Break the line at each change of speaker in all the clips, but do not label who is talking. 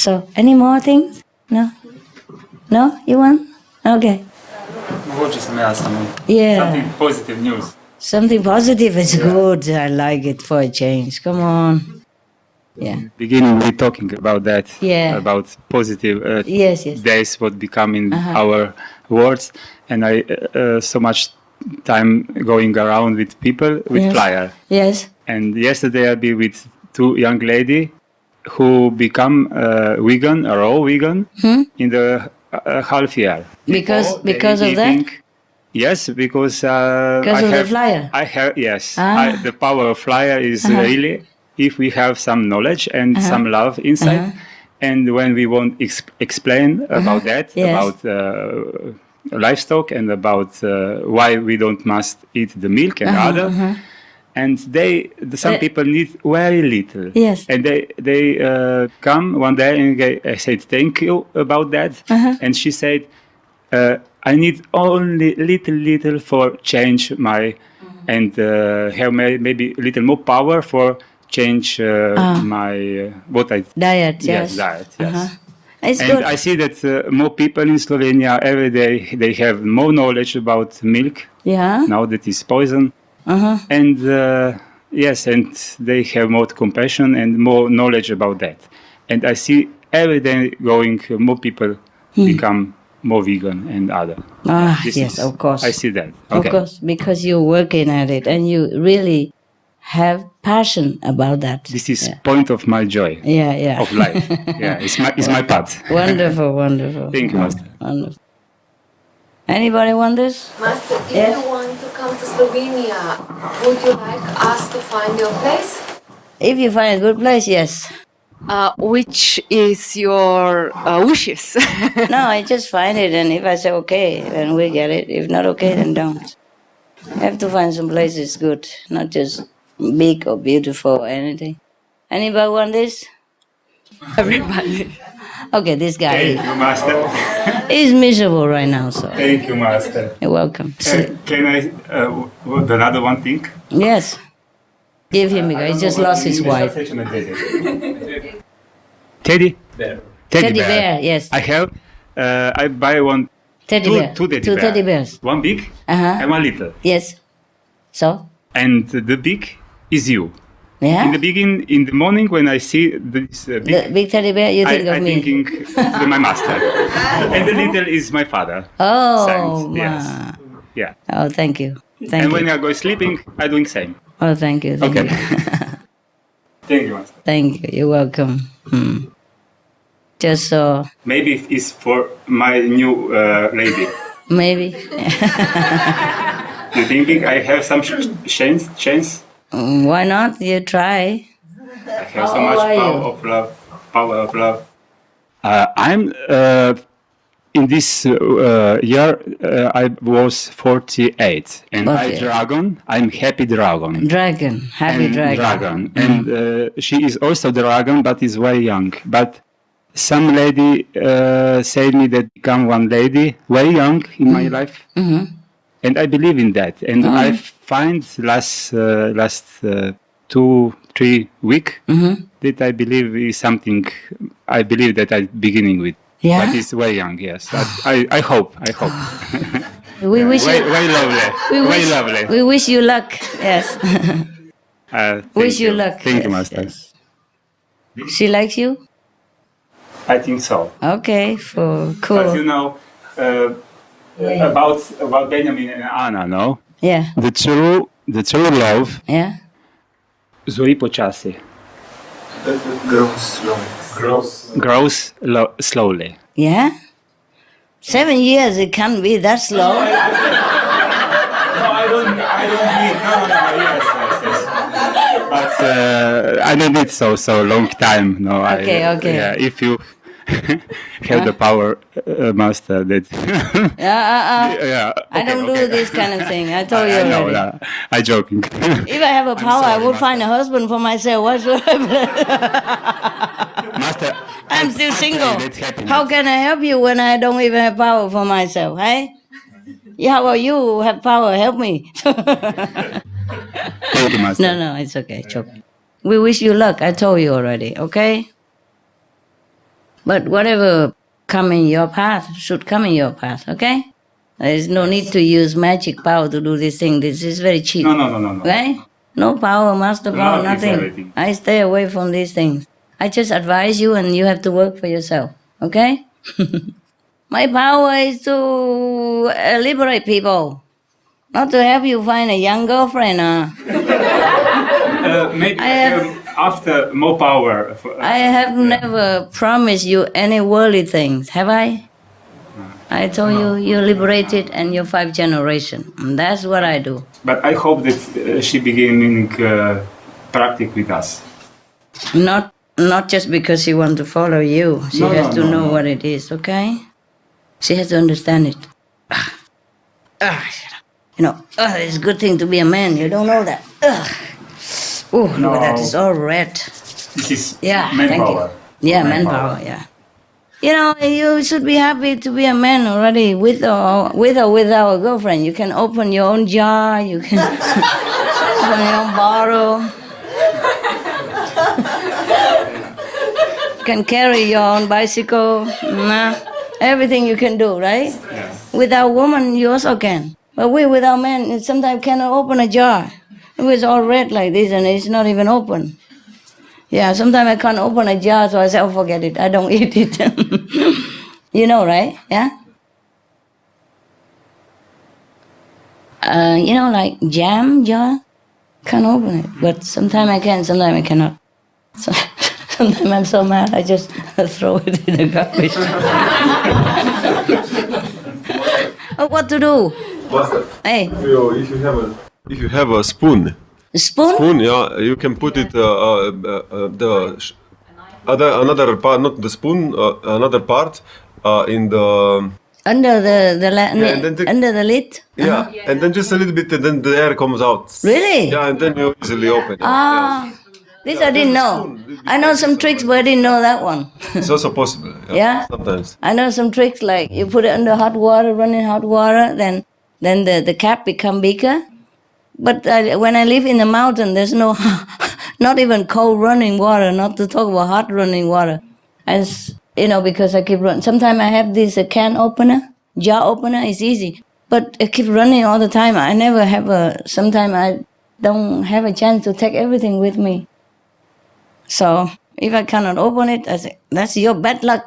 So, any more things? No? No? You want? Okay. Yeah.
Something positive news.
Something positive is good. I like it for a change. Come on. Yeah.
Beginning, we're talking about that.
Yeah.
About positive
Yes.
days, what become in
Uh-huh.
our words, and I so much time going around with people with
Yes.
flyer.
Yes.
And yesterday I be with two young lady who become vegan, a raw vegan, in the half year.
Because
they
of that?
eating- Yes, because
Because of the flyer?
I have yes.
Ah.
The power of flyer is really if we have some knowledge and some love inside, and when we want explain about that,
Yes.
about livestock and about why we don't must eat the milk and other. And some people need very little.
Yes.
And they come one day and I said thank you about that. And she said, I need only little for change my and have maybe a little more power for change my what I
Diet, yes.
diet, yes.
It's
And
good.
I see that more people in Slovenia every day they have more knowledge about milk.
Yeah.
Now that is poison. And yes, and they have more compassion and more knowledge about that. And I see every day going more people become more vegan and other.
Yes, of course.
I see that.
Of
Okay.
course, because you're working at it and you really have passion about that.
This is point of my joy
Yeah.
of life. Yeah, it's my path.
Wonderful, wonderful.
Thank you, Master.
Wonderful. Anybody want this?
Master, if
Yes?
you want to come to Slovenia, would you like us to find your place?
If you find a good place, yes.
Which is your wishes?
No, I just find it, and if I say okay, then we get it. If not okay, then don't. Have to find some places good, not just big or beautiful or anything. Anybody want this?
Everybody.
Okay, this guy,
Thank you, Master.
he's miserable right now, so
Thank you, Master.
you're welcome.
Can I another one thing?
Yes. Give him, he just lost his wife.
Teddy.
Teddy bear, yes.
I have. I buy one.
Teddy
two,
bear.
two teddy
Two
bear.
teddy bears.
One big
Uh-huh.
and one little.
Yes. So?
And the big is you.
Yeah?
In the beginning, in the morning, when I see this big,
The big teddy bear, you think of
I
me?
thinking to my master, and the little is my father.
Oh,
Thanks, yes.
ma.
Yeah.
Oh, thank you. Thank
And
you.
when I go sleeping, I doing same.
Oh, thank you. Thank
Okay.
you.
Thank you, master.
Thank you. You're welcome. Just so,
Maybe it's for my new lady.
maybe.
You thinking I have some chance?
Why not? You try.
I have so
How
much
old are
power
you?
of love. Power of love. I'm in this year. I was 48, and
Okay.
I dragon. I'm happy dragon.
Dragon. Happy
And
dragon.
And she is also dragon, but is very young. But some lady said me that become one lady very young in my life, and I believe in that. And I find last 2-3 week that I believe is something. I believe that I beginning with.
Yeah?
But it's very young. Yes, I hope. I hope.
We wish
very,
you.
very lovely.
We
very
wish,
lovely.
we wish you luck. Yes.
Thank
wish you luck.
Thank you,
Yes,
master.
yes. She likes you?
I think so.
Okay. Cool.
But you know about Benjamin and Anna, no?
Yeah.
The true love
Yeah.
zori počasi. Grows slowly.
Yeah? 7 years, it can't be that slow.
No, I don't need. Yes. But I don't need so long time. No.
Okay.
Yeah, if you have the power, master, that. Yeah.
I don't do this kind of thing. I told you
I know.
already.
I'm joking.
If I have a power, I would find a husband for myself. What should I
Master.
I'm still single.
That's happiness.
How can I help you when I don't even have power for myself, hey? Yeah, how about you have power? Help me.
Thank you, master.
No, it's okay. Joke. We wish you luck. I told you already, okay? But whatever come in your path should come in your path, okay? There's no need to use magic power to do this thing. This is very cheap.
No.
Right? No power, master power,
Love is
nothing.
everything.
I stay away from these things. I just advise you and you have to work for yourself, okay? My power is to liberate people, not to help you find a young girlfriend.
Maybe
I have-
after more power.
I have never promised you any worldly things, have I? I told you you're liberated and you're 5 generation. And that's what I do.
But I hope that she beginning practice with us.
Not just because she wants to follow you. She has to know what it is, okay? She has to understand it. It's a good thing to be a man. You don't know that. Oh, look at that. It's all red.
This is
Thank
manpower.
you. Yeah, manpower, yeah. You should be happy to be a man already with or without a girlfriend. You can open your own jar, you can open your own bottle. You can carry your own bicycle. Everything you can do, right?
Yeah.
Without woman, you also can. But we without men sometimes cannot open a jar. It's all red like this and it's not even open. Yeah, sometimes I can't open a jar, so I say, forget it. I don't eat it. You know, right? Yeah? Like jam jar, can't open it. But sometimes I can, sometimes I cannot. So, sometimes I'm so mad, I just throw it in the garbage. What to do? Hey,
If you have a spoon,
spoon?
yeah, you can put it another part, not the spoon, another part in the
Under the
and then
under the lid?
yeah, and then just a little bit, and then the air comes out.
Really?
Yeah, and then you easily open it.
This I didn't know. I know some tricks, but I didn't know that one.
It's also possible.
Yeah?
Sometimes.
I know some tricks like you put it under hot water, running hot water, then the cap become bigger. But when I live in the mountain, there's no, not even cold running water, not to talk about hot running water. And because I keep running. Sometimes I have this can opener, jar opener, it's easy. But I keep running all the time. I never have sometimes I don't have a chance to take everything with me. So if I cannot open it, I say, that's your bad luck.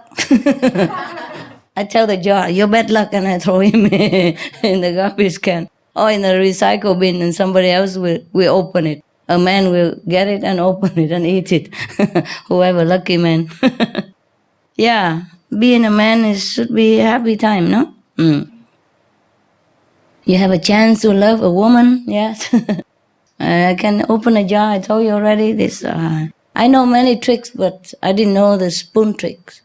I tell the jar, your bad luck, and I throw him in the garbage can or in the recycle bin, and somebody else will open it. A man will get it and open it and eat it. Whoever, lucky man. Yeah, being a man should be a happy time, no? You have a chance to love a woman, yes. I can open a jar, I told you already. This. I know many tricks, but I didn't know the spoon tricks.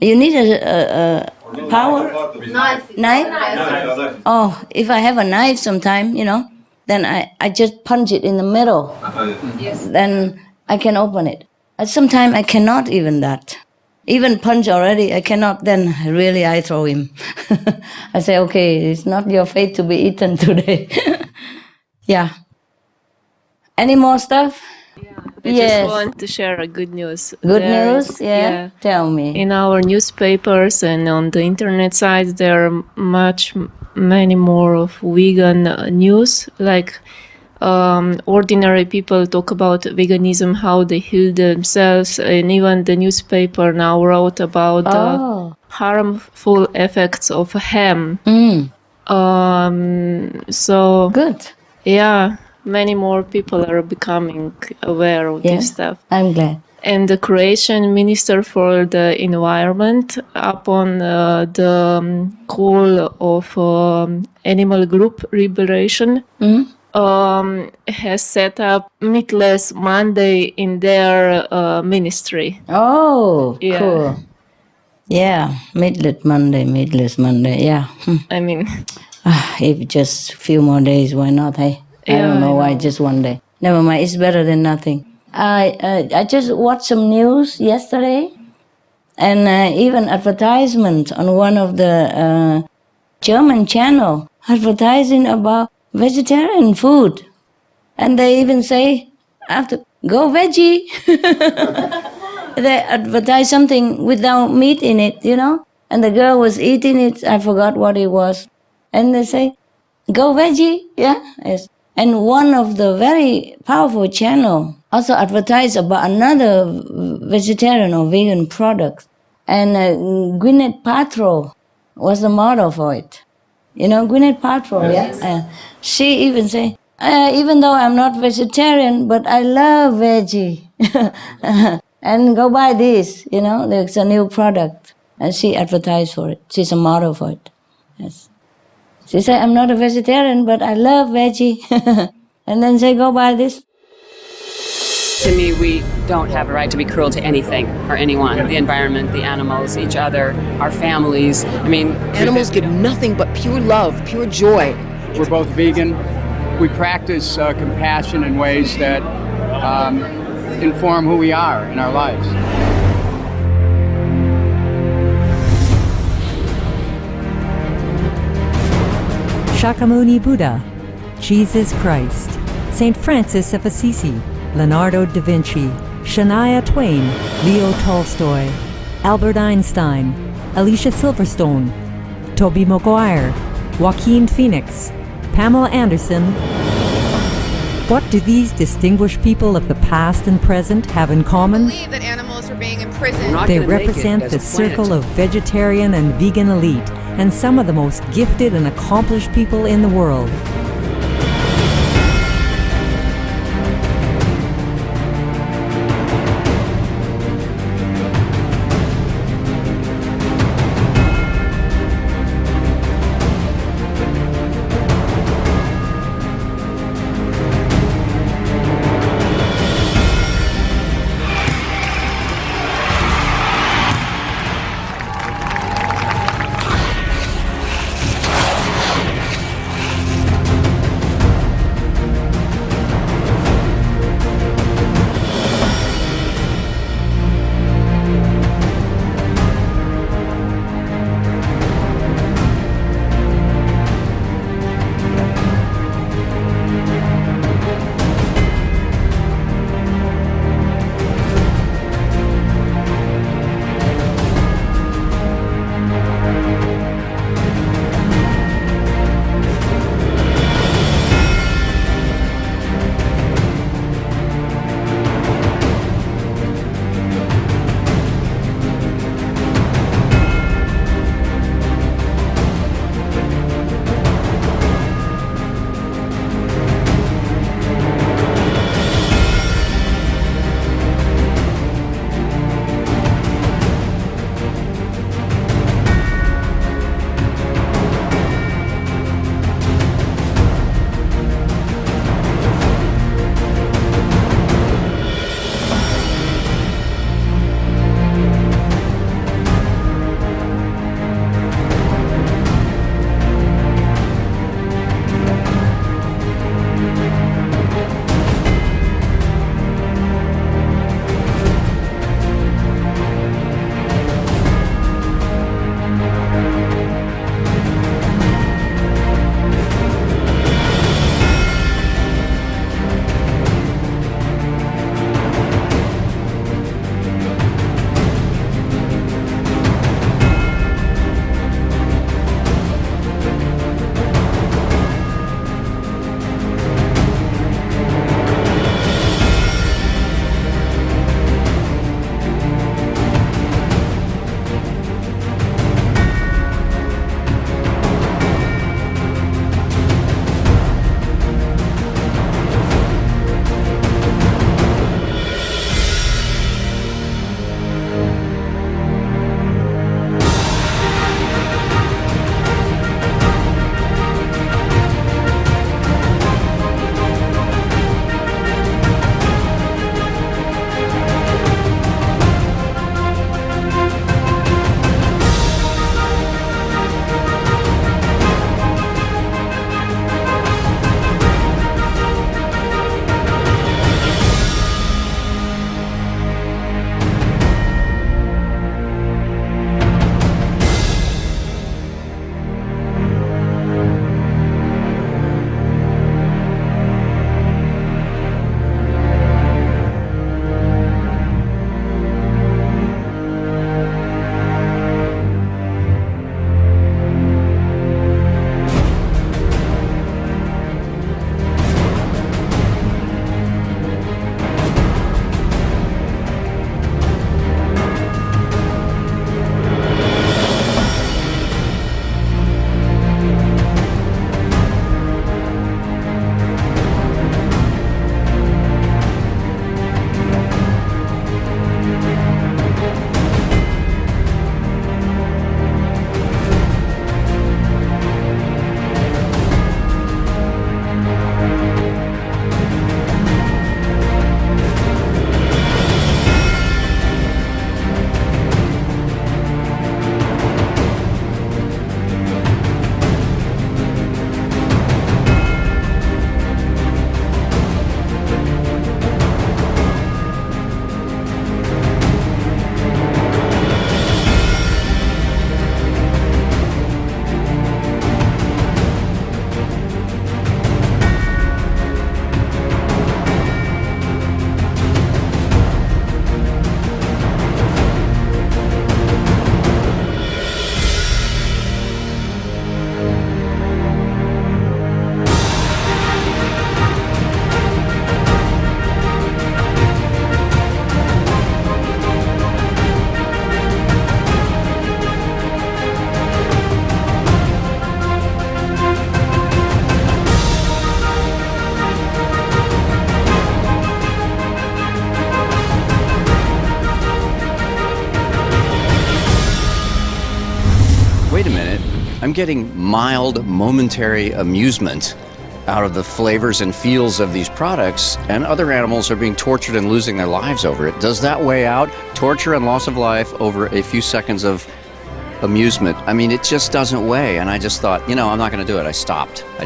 You need a power? Knife? Oh, if I have a knife sometime, then I just punch it in the middle.
Yes.
Then I can open it. Sometimes I cannot even that. Even punch already, I cannot, then really I throw him. I say, okay, it's not your fate to be eaten today. Yeah. Any more stuff?
I just want to share a good news.
Good
There
news?
is-
Yeah. Tell me.
In our newspapers and on the internet sites, there are many more of vegan news. Like ordinary people talk about veganism, how they heal themselves, and even the newspaper now wrote about the harmful effects of ham. So
Good.
yeah, many more people are becoming aware of this stuff.
I'm glad.
And the Croatian Minister for the Environment, upon the call of Animal Group Liberation, has set up Meatless Monday in their ministry.
Oh,
Yeah.
cool. Yeah, Meatless Monday, yeah.
I mean,
If just a few more days, why not, hey? I don't know why just one day. Never mind, it's better than nothing. I just watched some news yesterday, and even advertisement on one of the German channel advertising about vegetarian food, and they even say after go veggie. they advertised something without meat in it, you know? And the girl was eating it, I forgot what it was. And they say, go veggie, yeah? Yes. And one of the very powerful channel also advertised about another vegetarian or vegan product. And Gwyneth Paltrow was the model for it. You know, Gwyneth Paltrow, yes. Yeah? She even say, even though I'm not vegetarian, but I love veggie. And go buy this, you know, there's a new product. And she advertised for it. She's a model for it. Yes. She said, I'm not a vegetarian, but I love veggie. And then say, go buy this.
To me, we don't have a right to be cruel to anything or anyone. The environment, the animals, each other, our families. I mean,
animals give nothing but pure love, pure joy.
We're both vegan. We practice compassion in ways that inform who we are in our lives.
Shakyamuni Buddha, Jesus Christ, St. Francis of Assisi, Leonardo da Vinci, Shania Twain, Leo Tolstoy, Albert Einstein, Alicia Silverstone, Tobey Maguire, Joaquin Phoenix, Pamela Anderson. What do these distinguished people of the past and present have in common?
Believe that animals are being imprisoned.
They represent the circle of vegetarian and vegan elite and some of the most gifted and accomplished people in the world.
I'm getting mild, momentary amusement out of the flavors and feels of these products, and other animals are being tortured and losing their lives over it. Does that weigh out? Torture and loss of life over a few seconds of amusement. I mean, it just doesn't weigh. And I just thought, I'm not going to do it. I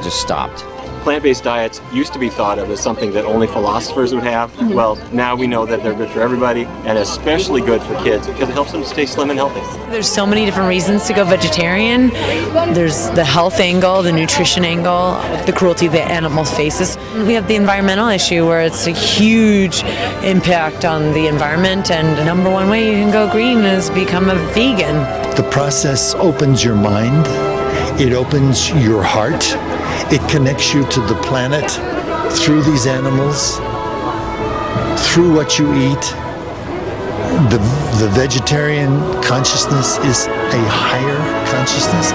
just stopped.
Plant-based diets used to be thought of as something that only philosophers would have. Well, now we know that they're good for everybody, and especially good for kids because it helps them to stay slim and healthy.
There's so many different reasons to go vegetarian. There's the health angle, the nutrition angle, the cruelty that animals faces. We have the environmental issue where it's a huge impact on the environment, and the number one way you can go green is become a vegan.
The process opens your mind, it opens your heart. It connects you to the planet through these animals, through what you eat. The vegetarian consciousness is a higher consciousness.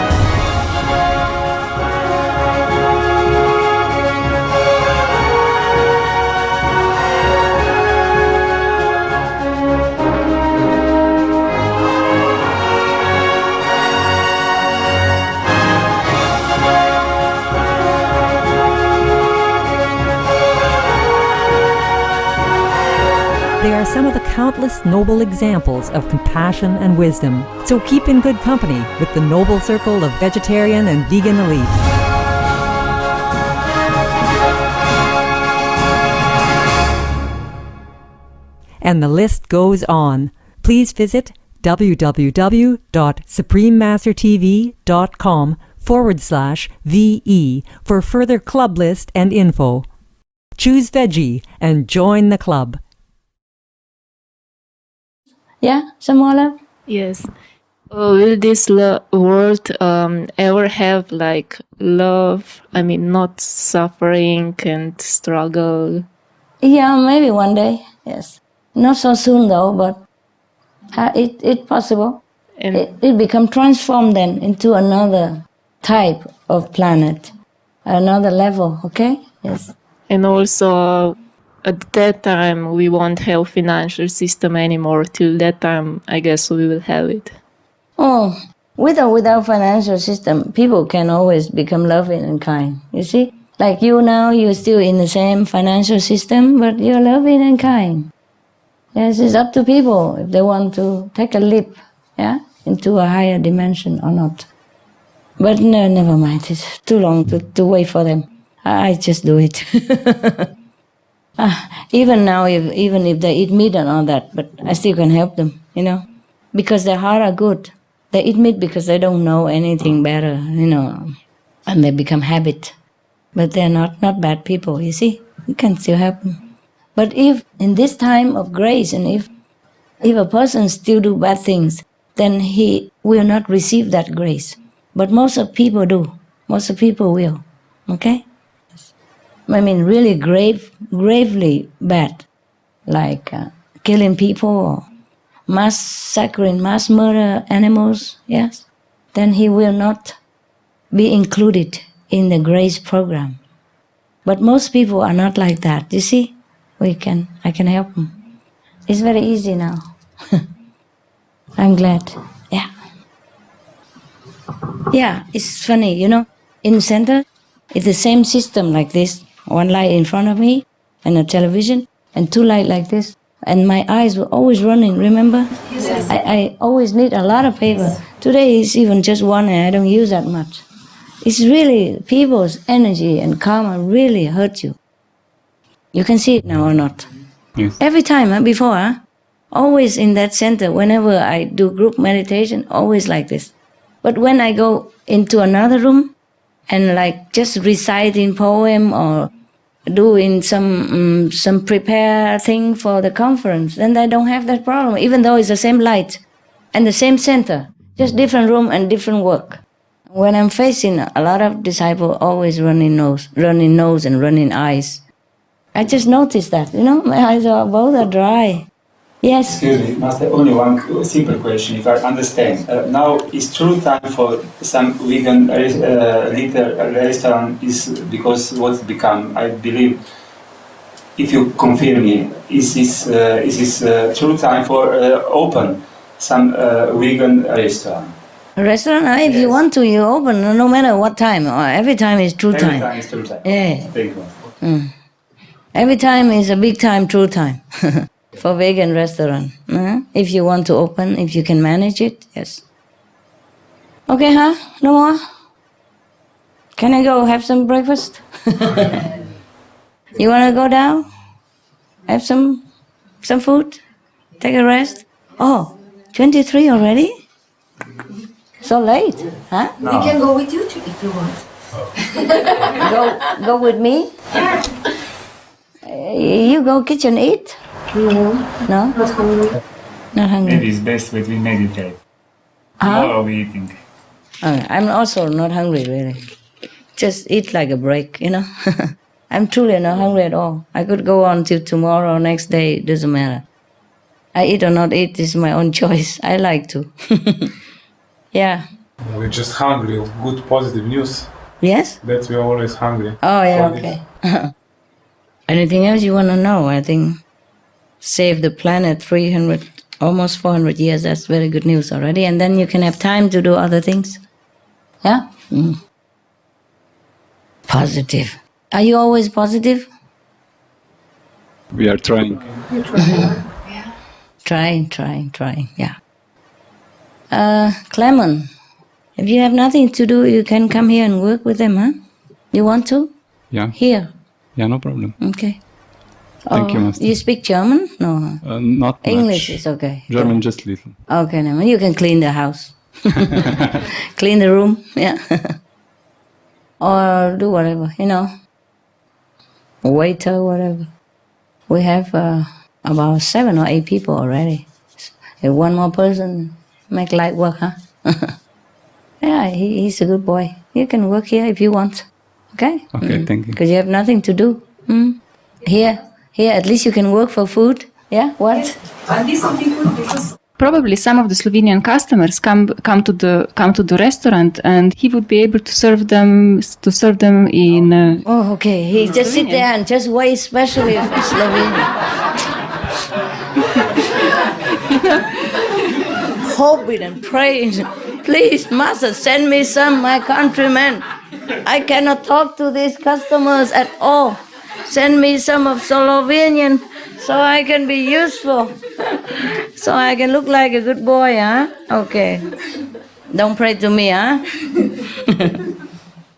They are some of the countless noble examples of compassion and wisdom. So keep in good company with the noble circle of vegetarian and vegan elite. And the list goes on. Please visit www.suprememastertv.com/VE for further club list and info. Choose veggie and join the club.
Yeah, some more love?
Yes. Will this world ever have like love? I mean, not suffering and struggle.
Yeah, maybe one day. Yes, not so soon though, but it's possible.
And
it become transformed then into another type of planet, another level. Okay. Yes.
And also, at that time, we won't have financial system anymore. Till that time, I guess we will have it.
Oh, with or without financial system, people can always become loving and kind. You see, like you now, you're still in the same financial system, but you're loving and kind. Yes, it's up to people if they want to take a leap, into a higher dimension or not. But no, never mind. It's too long to wait for them. I just do it. Even now, even if they eat meat and all that, but I still can help them, because their heart are good. They eat meat because they don't know anything better, and they become habit. But they're not bad people, you see. You can still help them. But if in this time of grace, and if a person still do bad things, then he will not receive that grace. But most of people do. Most of people will. Okay? I mean, really gravely bad, like killing people or mass murder animals, yes, then he will not be included in the grace program. But most people are not like that. You see, I can help them. It's very easy now. I'm glad. Yeah. Yeah, it's funny, in the center, it's the same system like this. One light in front of me, and a television, and two lights like this. And my eyes were always running, remember? Yes. I always need a lot of paper. Today it's even just one, and I don't use that much. It's really, people's energy and karma really hurt you. You can see it now or not?
Yes.
Every time, before, always in that center, whenever I do group meditation, always like this. But when I go into another room, and like just reciting poem or doing some prepare thing for the conference, then I don't have that problem, even though it's the same light and the same center, just different room and different work. When I'm facing a lot of disciples, always running nose and running eyes. I just noticed that, my eyes are both dry. Yes.
Excuse me, Master, only one simple question, if I understand. Now, is true time for some vegan little restaurant is because what's become, I believe, if you confirm me, is this true time for open some vegan restaurant?
A restaurant, if you want to, you open no matter what time. Or every time is true time.
Every time is true time.
Yeah.
Thank you.
Every time is a big time, true time for vegan restaurant. If you want to open, if you can manage it, yes. Okay, huh? No more? Can I go have some breakfast? You want to go down? Have some food? Take a rest? Oh, 23 already? So late, huh?
We can go with you if you want.
Go with me? You go kitchen eat?
No.
No?
Not hungry.
Not hungry.
Maybe it's best when we meditate. Tomorrow we eating.
I'm also not hungry really. Just eat like a break, you know? I'm truly not hungry at all. I could go on till tomorrow, next day, it doesn't matter. I eat or not eat is my own choice. I like to. Yeah.
We're just hungry of good positive news.
Yes?
That we're always hungry.
Oh, yeah, okay. Anything else you want to know? I think save the planet 300, almost 400 years. That's very good news already. And then you can have time to do other things. Yeah? Positive. Are you always positive?
We are trying.
Trying, yeah. Clement, if you have nothing to do, you can come here and work with them, huh? You want to?
Yeah.
Here?
Yeah, no problem.
Okay.
Thank you, Master.
You speak German? No.
Not
English
much.
is okay.
German just little.
Okay, no, you can clean the house. Clean the room, yeah. Or do whatever, you know. Waiter, whatever. We have about 7 or 8 people already. If one more person, make light work, huh? Yeah, he's a good boy. You can work here if you want. Okay?
Okay, thank you.
Because you have nothing to do. Here, at least you can work for food. Yeah, what?
Yes. And this would be good because
Probably some of the Slovenian customers come to the restaurant, and he would be able to serve them in.
Oh, okay. He just sit there and just wait, especially for Slovenia. Hoping and praying, please, Master, send me some, my countrymen. I cannot talk to these customers at all. Send me some of Slovenian so I can be useful. So I can look like a good boy, huh? Okay. Don't pray to me, huh?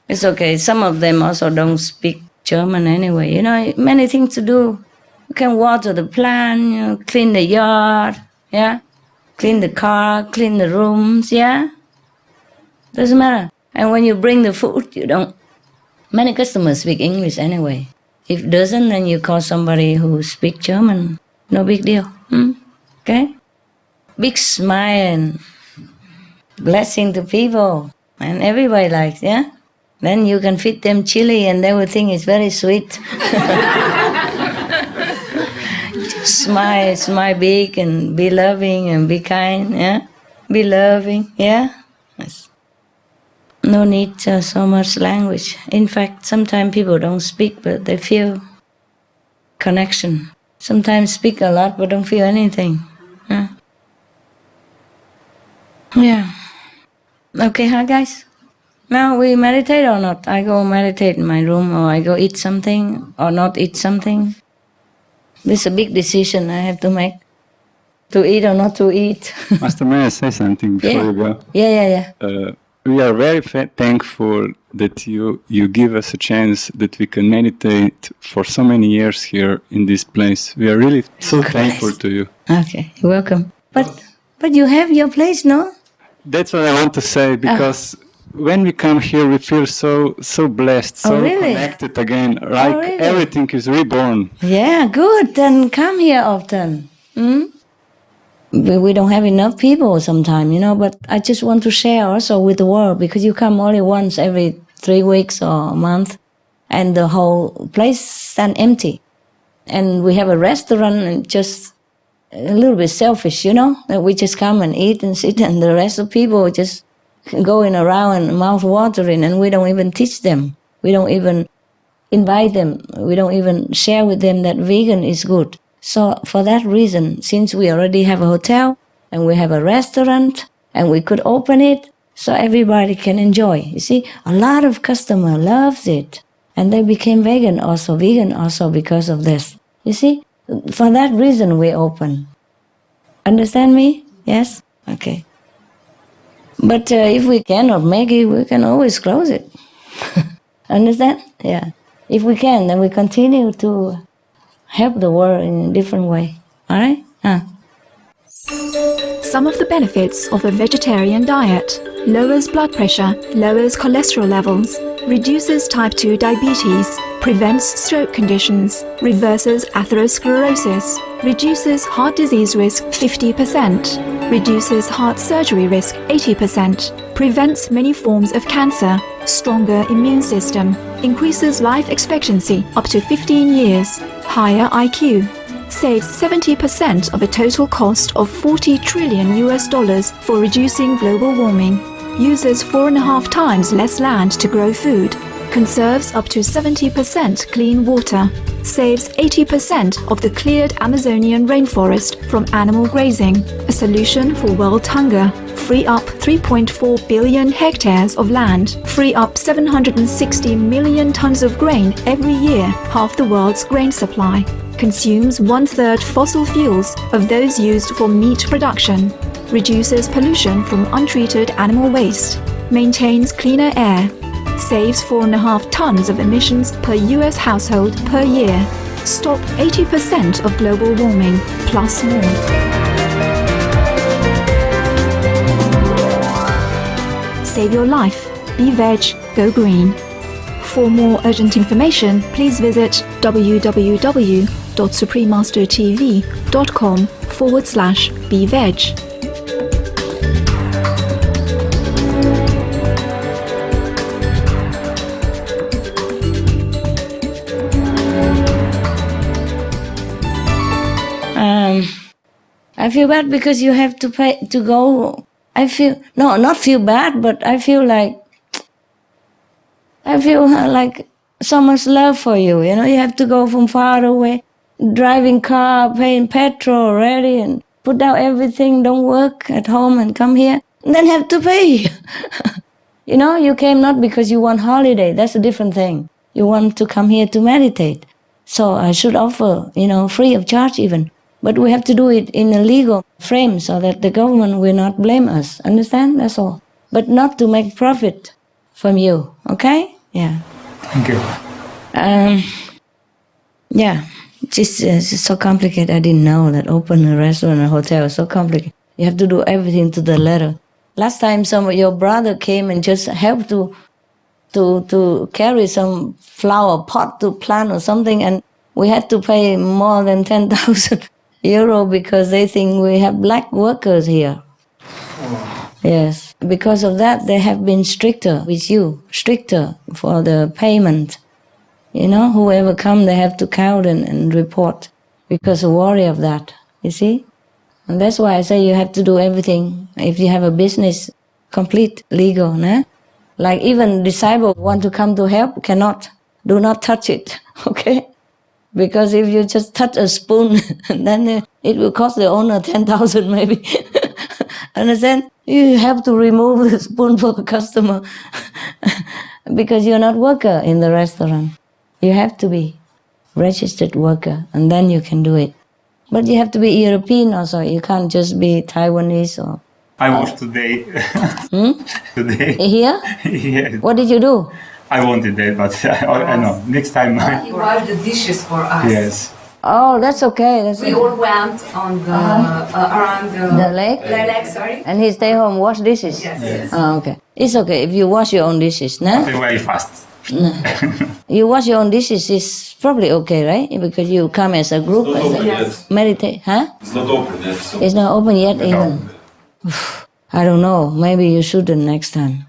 It's okay. Some of them also don't speak German anyway. You know, many things to do. You can water the plant, you know, clean the yard, yeah? Clean the car, clean the rooms, yeah? Doesn't matter. And when you bring the food, you don't... Many customers speak English anyway. If doesn't, then you call somebody who speaks German. No big deal. Okay? Big smile and blessing to people. And everybody likes, yeah? Then you can feed them chili and they will think it's very sweet. Just smile big and be loving and be kind, yeah? Be loving, yeah? Yes. No need so much language. In fact, sometimes people don't speak, but they feel connection. Sometimes speak a lot, but don't feel anything. Yeah. Okay, huh, guys? Now we meditate or not? I go meditate in my room, or I go eat something, or not eat something. This is a big decision I have to make. To eat or not to eat.
Master, may I say something before you go?
Yeah.
We are very thankful that you give us a chance that we can meditate for so many years here in this place. We are really so thankful to you.
Okay, you're welcome. But you have your place, no?
That's what I want to say, because when we come here, we feel so blessed, so connected again, like everything is reborn.
Yeah, good. Then come here often. We don't have enough people sometimes, you know, but I just want to share also with the world, because you come only once every 3 weeks or a month, and the whole place stands empty. And we have a restaurant, and just a little bit selfish, you know, that we just come and eat and sit, and the rest of people just going around and mouth watering, and we don't even teach them. We don't even invite them. We don't even share with them that vegan is good. So for that reason, since we already have a hotel and we have a restaurant and we could open it, so everybody can enjoy. You see, a lot of customer loves it, and they became vegan also because of this. You see, for that reason we open. Understand me? Yes? Okay. But if we cannot make it, we can always close it. Understand? Yeah. If we can, then we continue to help the world in a different way. All right?
Some of the benefits of a vegetarian diet: lowers blood pressure, lowers cholesterol levels, reduces type 2 diabetes, prevents stroke conditions, reverses atherosclerosis, reduces heart disease risk 50%, reduces heart surgery risk 80%, prevents many forms of cancer, stronger immune system, increases life expectancy up to 15 years, higher IQ, saves 70% of a total cost of $40 trillion for reducing global warming, uses 4.5 times less land to grow food, conserves up to 70% clean water, saves 80% of the cleared Amazonian rainforest from animal grazing, a solution for world hunger, free up 3.4 billion hectares of land, free up 760 million tons of grain every year, half the world's grain supply, consumes 1/3 fossil fuels of those used for meat production, reduces pollution from untreated animal waste, maintains cleaner air, saves 4.5 tons of emissions per US household per year, stop 80% of global warming, plus more. Save your life. Be veg, go green. For more urgent information, please visit www.suprememastertv.com/beveg.
I feel bad because you have to pay to go. I feel not feel bad, but I feel like so much love for you. You know, you have to go from far away, driving car, paying petrol already, and put down everything. Don't work at home and come here, and then have to pay. You know, you came not because you want holiday. That's a different thing. You want to come here to meditate. So I should offer, free of charge even. But we have to do it in a legal frame so that the government will not blame us. Understand? That's all. But not to make profit from you. Okay? Yeah.
Thank you.
Yeah. It's so complicated. I didn't know that open a restaurant or hotel is so complicated. You have to do everything to the letter. Last time some of your brother came and just helped to carry some flower pot to plant or something, and we had to pay more than 10,000 euro because they think we have black workers here. Oh. Yes. Because of that, they have been stricter with you, stricter for the payment. You know, whoever come, they have to count and report because of worry of that, you see? And that's why I say you have to do everything. If you have a business, complete legal, nah? Like even disciples want to come to help, cannot. Do not touch it, okay? Because if you just touch a spoon, then it will cost the owner 10,000 maybe. Understand? You have to remove the spoon for the customer because you're not worker in the restaurant. You have to be registered worker, and then you can do it. But you have to be European also. You can't just be Taiwanese or...
I washed today. Today.
Here?
Yes.
What did you do?
I wanted that, but I know. Next time.
He washed the dishes for us.
Yes.
Oh, that's okay.
We all went on the around
the lake.
Sorry.
And he stay home, wash dishes.
Yes.
Oh, okay. It's okay if you wash your own dishes, no?
Very fast.
No. You wash your own dishes is probably okay, right? Because you come as a group,
It's not open yet.
meditate, huh?
It's not open yet. So.
It's not open yet even. I don't know. Maybe you shouldn't next time.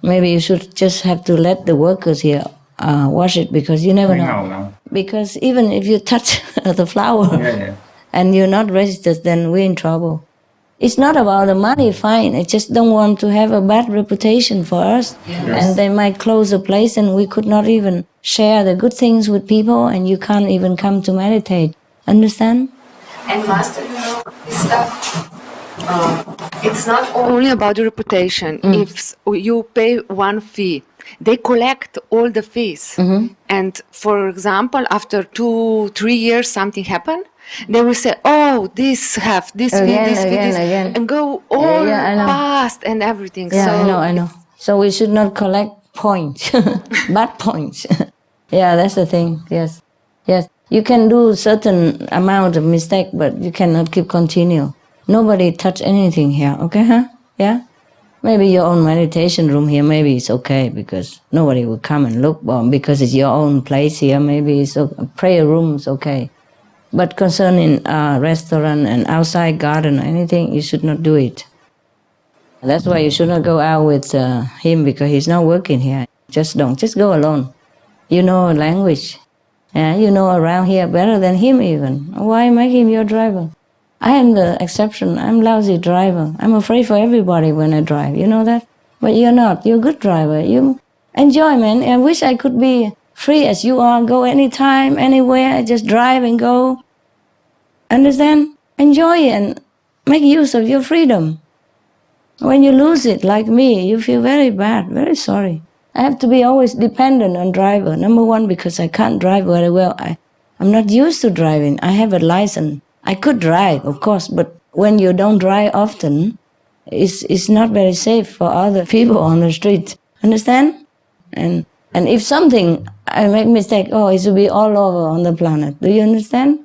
Maybe you should just have to let the workers here wash it because you never know.
No.
Because even if you touch the flower and you're not registered, then we're in trouble. It's not about the money, fine. I just don't want to have a bad reputation for us.
Yes.
And they might close the place and we could not even share the good things with people and you can't even come to meditate. Understand?
And Master, this stuff
it's not
Only about the reputation. If you pay one fee, they collect all the fees. And for example, after 2-3 years, something happened. They will say, "Oh, this have this fee, this fee, this," and go all past and everything.
Yeah,
so
I know. So we should not collect points, bad points. Yeah, that's the thing. Yes. You can do certain amount of mistake, but you cannot keep continue. Nobody touch anything here, okay, huh? Yeah? Maybe your own meditation room here, maybe it's okay because nobody will come and look. Well, because it's your own place here, maybe it's okay. Prayer room is okay. But concerning restaurant and outside garden or anything, you should not do it. That's why you should not go out with him because he's not working here. Just don't. Just go alone. You know language. Yeah, you know around here better than him even. Why make him your driver? I am the exception. I'm lousy driver. I'm afraid for everybody when I drive. You know that? But you're not. You're a good driver. You enjoy, man. I wish I could be free as you are. Go anytime, anywhere. Just drive and go. Understand? Enjoy it and make use of your freedom. When you lose it, like me, you feel very bad, very sorry. I have to be always dependent on driver. Number one, because I can't drive very well. I'm not used to driving. I have a license. I could drive, of course, but when you don't drive often, it's not very safe for other people on the street. Understand? And if something, I make mistake, it should be all over on the planet. Do you understand?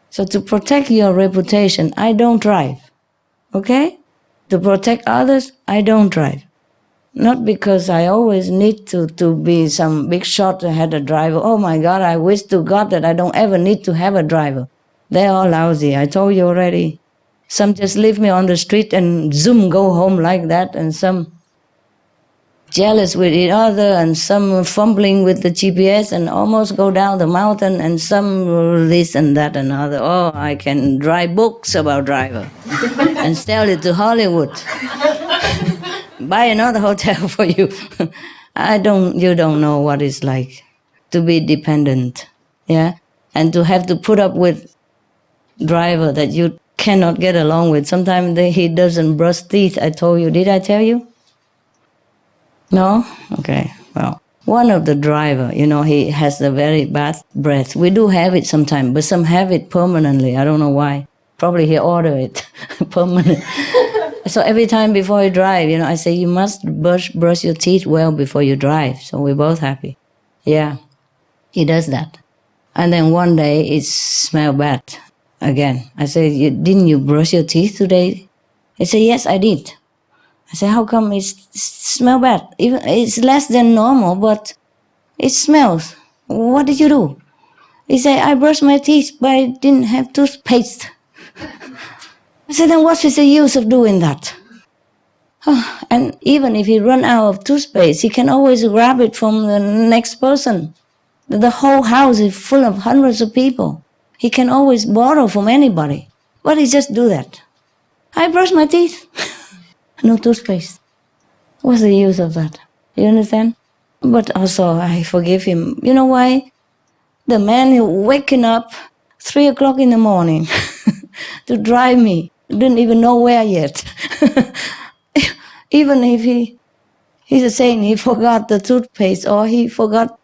So to protect your reputation, I don't drive. Okay? To protect others, I don't drive. Not because I always need to be some big shot to have a driver. Oh my God, I wish to God that I don't ever need to have a driver. They're all lousy, I told you already. Some just leave me on the street and zoom, go home like that, and some jealous with each other, and some fumbling with the GPS and almost go down the mountain, and some this and that and other. Oh, I can write books about driver and sell it to Hollywood. Buy another hotel for you. You don't know what it's like to be dependent, yeah? And to have to put up with driver that you cannot get along with. Sometimes he doesn't brush teeth, I told you. Did I tell you? No? Okay, well. One of the driver, he has a very bad breath. We do have it sometimes, but some have it permanently. I don't know why. Probably he ordered it permanent. So every time before you drive, I say, you must brush your teeth well before you drive. So we're both happy. Yeah, he does that. And then one day it smelled bad again. I said, didn't you brush your teeth today? He said, yes, I did. I said, how come it smells bad? Even it's less than normal, but it smells. What did you do? He said, I brushed my teeth, but I didn't have toothpaste. I said, then what is the use of doing that? And even if he run out of toothpaste, he can always grab it from the next person. The whole house is full of hundreds of people. He can always borrow from anybody. But he just do that. I brush my teeth. No toothpaste. What's the use of that? You understand? But also I forgive him. You know why? The man who waking up 3 o'clock in the morning to drive me, didn't even know where yet. Even if he's saying he forgot the toothpaste or he forgot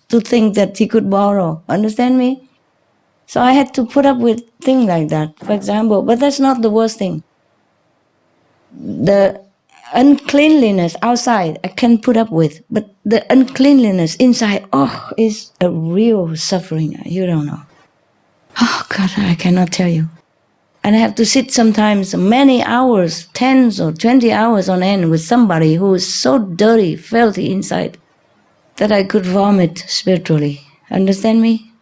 to think that he could borrow. Understand me? So I had to put up with things like that, for example. But that's not the worst thing. The uncleanliness outside I can put up with, but the uncleanliness inside, is a real suffering. You don't know. Oh God, I cannot tell you. And I have to sit sometimes many hours, 10 or 20 hours on end with somebody who is so dirty, filthy inside that I could vomit spiritually. Understand me?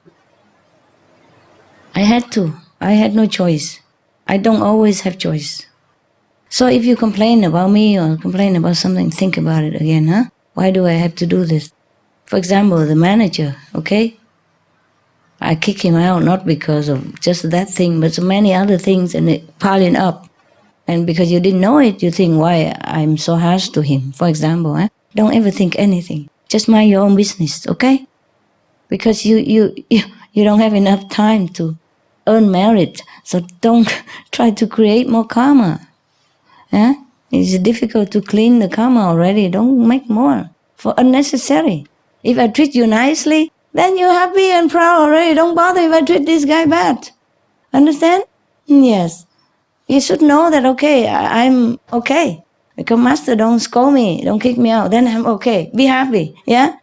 I had to. I had no choice. I don't always have choice. So if you complain about me or complain about something, think about it again, huh? Why do I have to do this? For example, the manager, okay? I kick him out not because of just that thing, but so many other things and it piling up. And because you didn't know it, you think why I'm so harsh to him, for example. Don't ever think anything. Just mind your own business, okay? Because you don't have enough time to earn merit, so don't try to create more karma. Yeah? It's difficult to clean the karma already. Don't make more for unnecessary. If I treat you nicely, then you're happy and proud already. Don't bother if I treat this guy bad. Understand? Yes. You should know that, okay, I'm okay. Because Master don't scold me, don't kick me out, then I'm okay. Be happy, yeah?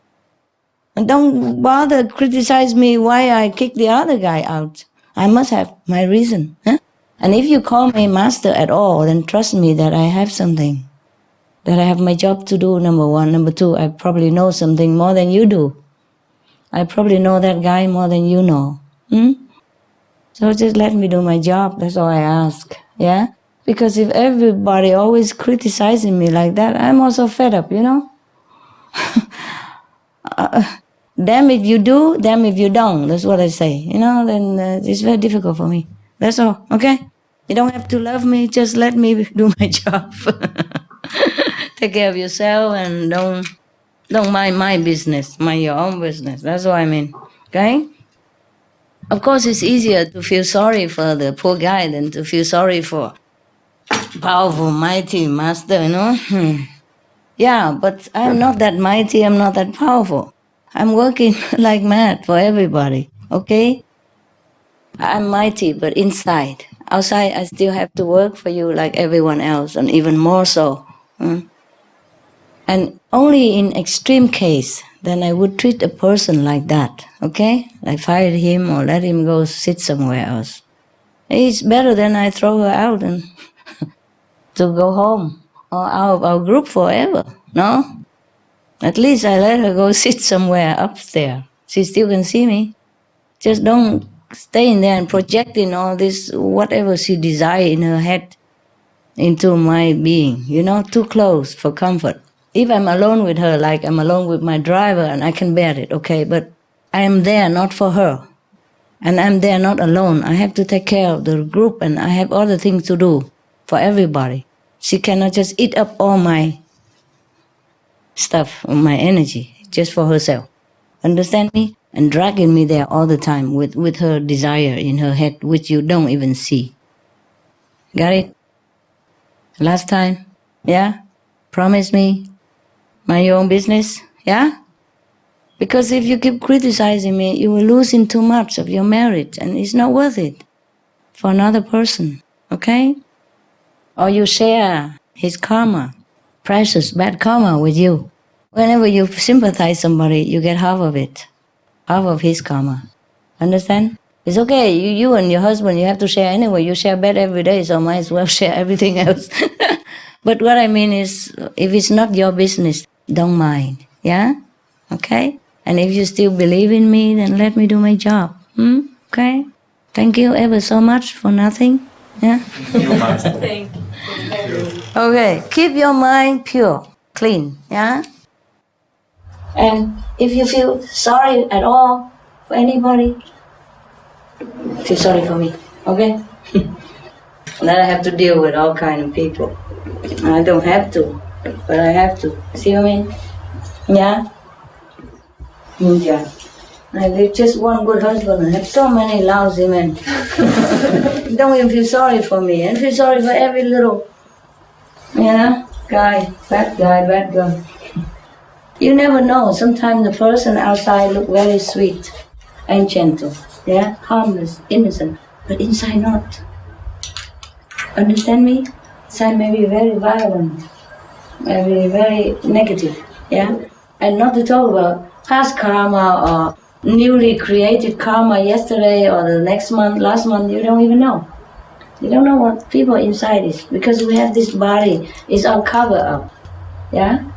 And don't bother criticize me why I kicked the other guy out. I must have my reason. Huh? And if you call me Master at all, then trust me that I have something. That I have my job to do, number one. Number two, I probably know something more than you do. I probably know that guy more than you know. So just let me do my job, that's all I ask, yeah? Because if everybody always criticizing me like that, I'm also fed up, you know? Damn if you do, damn if you don't, that's what I say, you know? Then it's very difficult for me. That's all, okay? You don't have to love me, just let me do my job. Take care of yourself and don't mind my business, mind your own business, that's what I mean, okay? Of course, it's easier to feel sorry for the poor guy than to feel sorry for powerful, mighty master, you know? Yeah, but I'm not that mighty, I'm not that powerful. I'm working like mad for everybody, okay? I'm mighty, but inside. Outside, I still have to work for you like everyone else, and even more so. And only in extreme case, then I would treat a person like that, okay? I fired him or let him go sit somewhere else. It's better than I throw her out and to go home or out of our group forever, no? At least I let her go sit somewhere upstairs. She still can see me. Just don't stay in there and projecting all this, whatever she desires in her head into my being, you know, too close for comfort. If I'm alone with her, like I'm alone with my driver, and I can bear it, okay, but I am there not for her. And I'm there not alone. I have to take care of the group, and I have other things to do for everybody. She cannot just eat up all my stuff, my energy, just for herself. Understand me? And dragging me there all the time with her desire in her head, which you don't even see. Got it? Last time? Yeah? Promise me? Mind your own business, yeah? Because if you keep criticizing me, you will lose in too much of your merit, and it's not worth it for another person, okay? Or you share his karma, precious bad karma with you. Whenever you sympathize somebody, you get half of it, half of his karma. Understand? It's okay, you and your husband, you have to share anyway. You share bed every day, so might as well share everything else. But what I mean is, if it's not your business, don't mind, yeah? Okay? And if you still believe in me, then let me do my job, okay? Thank you ever so much for nothing, yeah?
Thank you.
Okay, keep your mind pure, clean, yeah? And if you feel sorry at all for anybody, feel sorry for me, okay? Then I have to deal with all kind of people. I don't have to, but I have to. See what I mean? Yeah? Yeah. I live just one good husband. I have so many lousy men. Don't even feel sorry for me. And feel sorry for every little, guy, bad guy, bad girl. You never know. Sometimes the person outside look very sweet and gentle. Yeah? Harmless, innocent. But inside not. Understand me? Inside may be very violent. Maybe very negative. Yeah? And not to talk about past karma or newly created karma yesterday or the next month, last month, you don't even know. You don't know what people inside is because we have this body, it's all covered up. Yeah?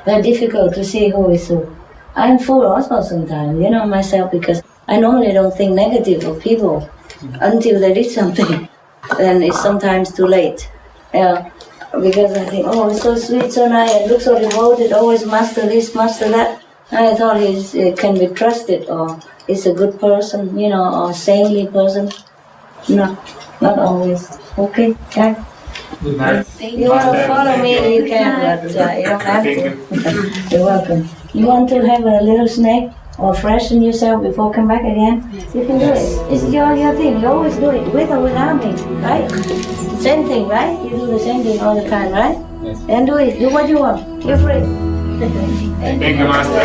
Very difficult to see who is who. I'm full also sometimes, myself, because I normally don't think negative of people until they did something. Then it's sometimes too late. Yeah. Because I think, oh, it's so sweet, so nice, and look so devoted, always master this, master that. And I thought he can be trusted, or he's a good person, or saintly person. No, not always. Okay, Jack?
Good night.
You want to follow me, you can, but you don't have to. You're welcome. You want to have a little snack? or freshen yourself before come back again, you can do it. It's your thing. You always do it with or without me, right? Same thing, right? You do the same thing all the time, right? Yes. Then do it. Do what you want. You're free.
Thank you, Master.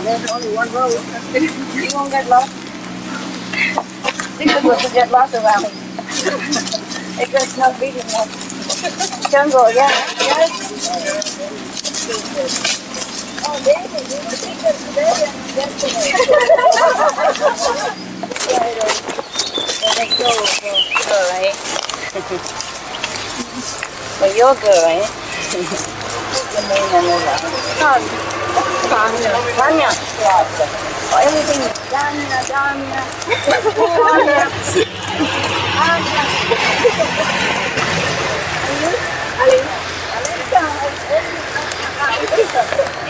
There's only one road. You won't get lost. People will get lost around me. It's not big enough. Jungle, yeah. Yes. Oh, baby, you were thinking today and yesterday. Let's go for girl, right? For your girl, right? Tanya. Oh, everything is Tanya.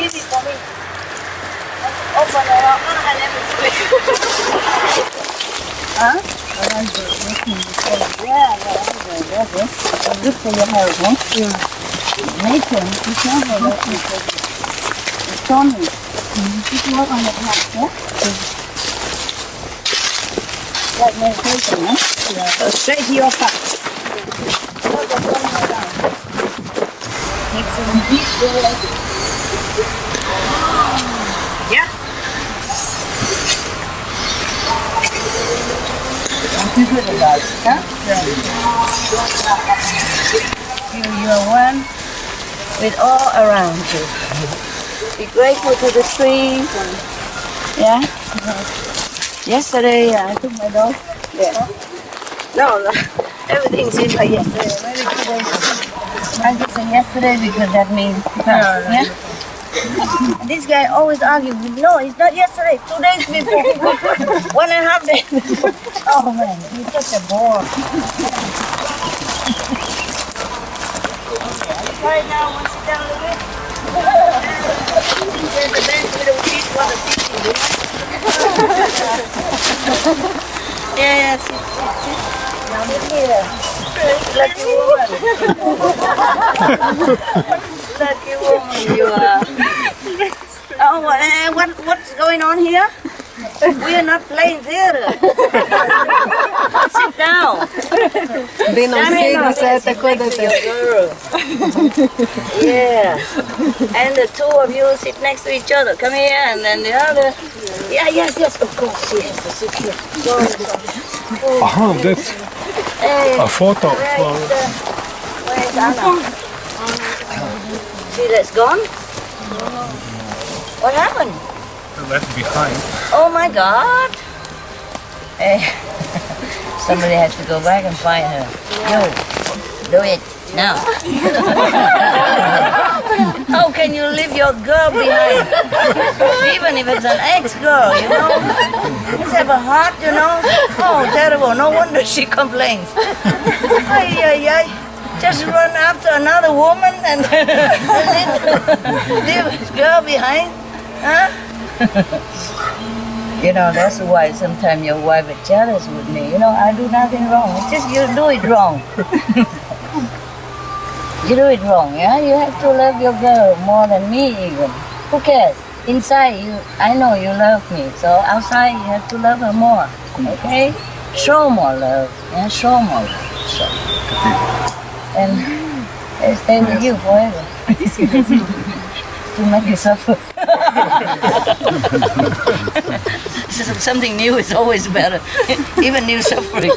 Easy for me. Open it up and everything. Huh? Yeah, that's it. Good for your health, huh? Yeah. Nature, you can't have that. Tony, just work on the back, yeah? Like meditation, huh? Yeah. So straight to your back. Take some deep breath. Yeah? Keep it about it, huh? Yeah. You are one with all around you. Be grateful to the trees. Yeah? Yesterday I took my dog there. No, everything's in by yesterday. Maybe 2 days. I just say yesterday because that means yeah? And this guy always argues with no, it's not yesterday, 2 days before. 1.5 days before. Oh man, he's such a bore. Right now, want to sit down a little bit? There's a bench with a seat for the people. Yeah, sit. Now look here. Lucky woman. Lucky woman you are. Oh, what's going on here? We are not playing theater. Sit down.
They don't say
Yeah. And the two of you sit next to each other. Come here, and then the other. Yeah, yes, of course, yes. Sit here. Sorry.
That's a photo.
Where's Anna? See, that's gone? What happened?
Left behind.
Oh my God! Somebody has to go back and find her. Yo, do it now. How can you leave your girl behind? Even if it's an ex-girl, you know? Let's have a heart, you know? Oh, terrible. No wonder she complains. Ay. Just run after another woman and leave his girl behind? Huh? You know, that's why sometimes your wife is jealous with me. You know, I do nothing wrong. It's just you do it wrong. You do it wrong, yeah? You have to love your girl more than me even. Who cares? Inside you, I know you love me. So outside you have to love her more. Okay? Show more love. Yeah, show more love. So. And I stay with you forever. To make you suffer. Something new is always better, even new suffering.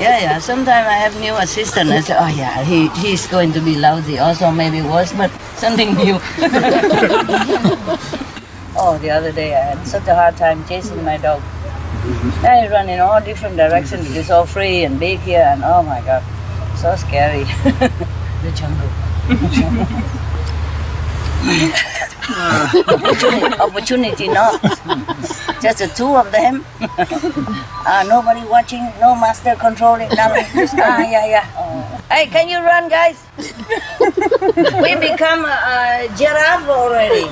Yeah. Sometimes I have new assistant. I say, oh yeah, he's going to be lousy, also maybe worse, but something new. Oh, the other day I had such a hard time chasing my dog. I run in all different directions because it's all free and big here, and oh my God, so scary. The jungle. Opportunity not. Just the two of them. Nobody watching, no master controlling, nothing. Hey, can you run, guys? We become a giraffe already.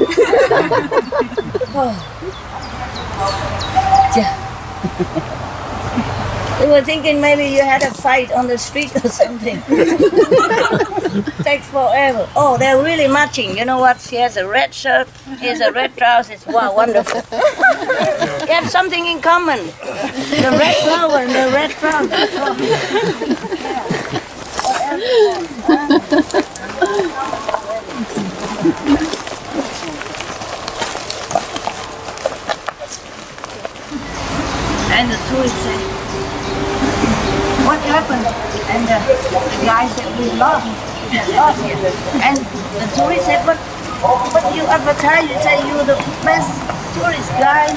We were thinking maybe you had a fight on the street or something. Takes forever. Oh, they're really matching. You know what? She has a red shirt, he has a red trousers. Wow, wonderful. You have something in common. The red flower and the red trousers. And the tourists say, what happened? And the guy said, we lost here. And the tourist said, but you advertise, you say you're the best tourist guide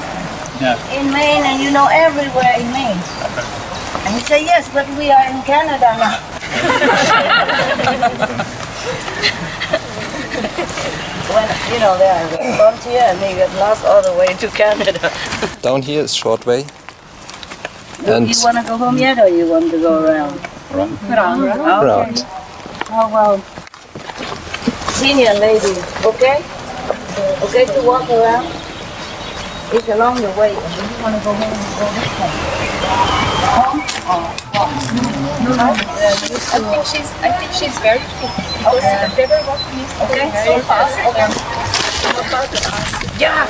in Maine and you know everywhere in Maine. And he said, yes, but we are in Canada now. When, you know, they are frontier and they get lost all the way to Canada.
Down here is short way.
Do you want to go home yet, or you want to go around?
Round.
Okay. Oh, well. Senior lady, okay? Okay to walk around? It's along the way. If you want to go home, go this way. Home or walk?
I think she's very fit. Because they were walking yesterday so fast. More fast than us.
Yeah.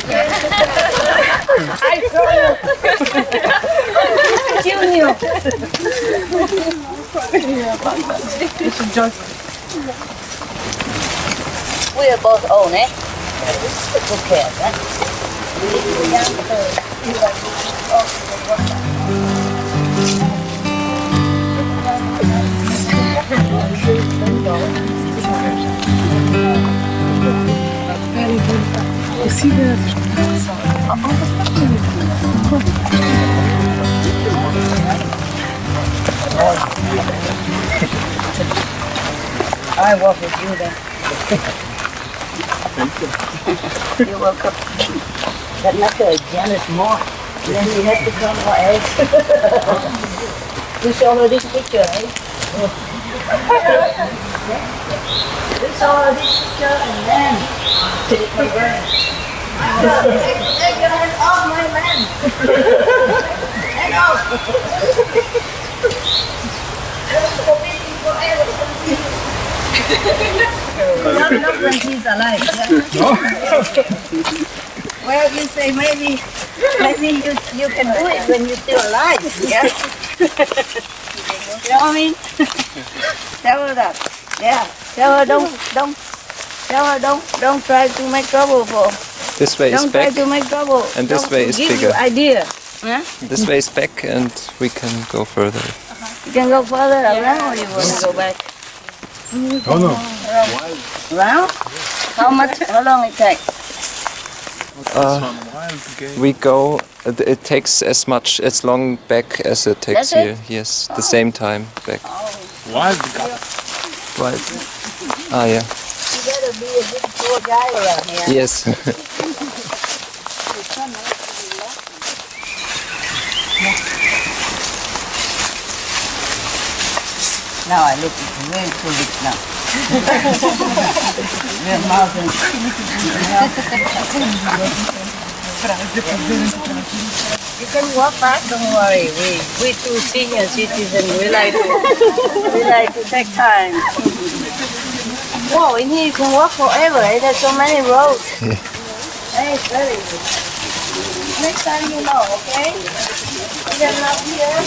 I saw you. Junior. We are both own, eh? Who cares, eh?
Very good. You see the...
I walk with you then. You're welcome. That matter Janet more. Then we have to come or else. We saw her this picture, eh? We saw her this picture and then take my breath. Take your hand off my man. Hand off. Just forbid me forever. Not when he's alive. Yeah? Well, you say maybe you can do it when you're still alive. Yeah. You know what I mean? Tell her that. Yeah. Tell her don't try to make trouble for.
This way is
Don't
back.
try to make trouble.
And this way is
give
bigger.
You idea. Yeah?
This way is back and we can go further.
You can go further around or you want to go back?
Oh no.
Around? How long it takes?
We go, it takes as long back as it takes
That's
here.
it?
Yes, the same time back.
Wild.
Wild. Ah, yeah.
You better be a good tour guide around here.
Yes.
Now I look way too rich now. We're mountains. You can walk back, don't worry. We two senior citizens, we like to take time. Whoa, in here you can walk forever. There's so many roads. Hey, it's very good. Next time you know, okay? We are not here.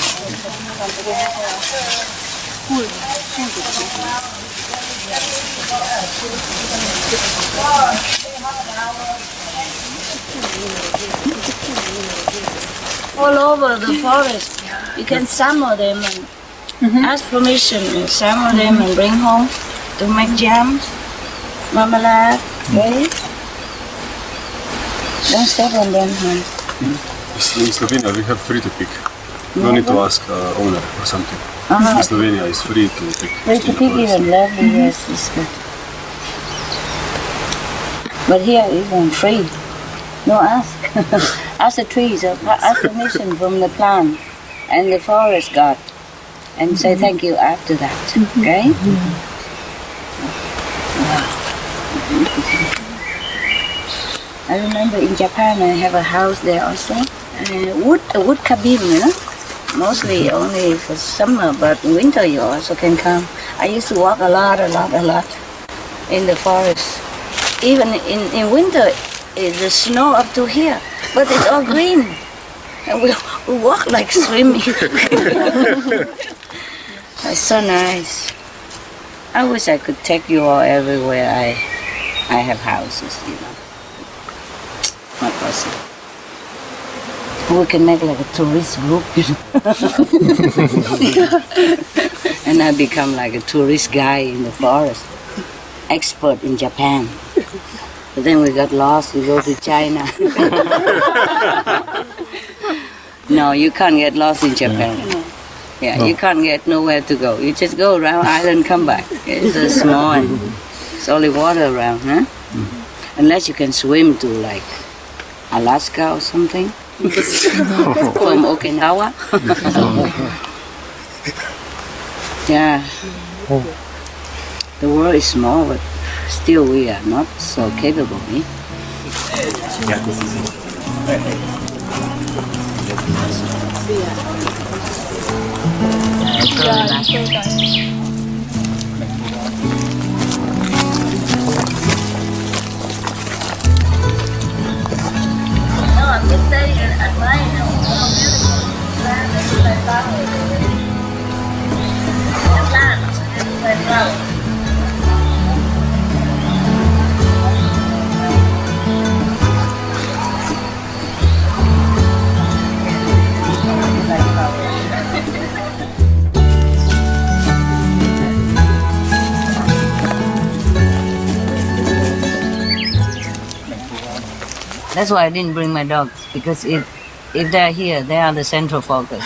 All over the forest, you can summon them and ask permission and summon them and bring home to make jams, marmalade, okay? Don't step on them, honey.
In Slovenia we have free to pick. No need to ask owner or something. Slovenia is free to take.
Free to pick even lovely, yes, it's good. But here even free. No, ask. Ask the trees, ask permission from the plant and the forest god. And say thank you after that, okay? I remember in Japan I have a house there also. Wood cabin, you know? Mostly only for summer, but winter you also can come. I used to walk a lot in the forest. Even in winter, the snow up to here, but it's all green. And we walk like swimming. It's so nice. I wish I could take you all everywhere I have houses, you know. Not possible. We can make like a tourist group, you know. And I become like a tourist guy in the forest. Expert in Japan. But then we got lost, we go to China. No, you can't get lost in Japan. Yeah, you can't get nowhere to go. You just go around island, come back. It's so small and it's only water around, huh? Unless you can swim to like Alaska or something. From Okinawa. Yeah. The world is small, but still we are not so capable, eh?
Yeah, this is
I'm just saying, admire how beautiful land is like flowers. Like flowers. That's why I didn't bring my dogs, because if they're here, they are the central focus.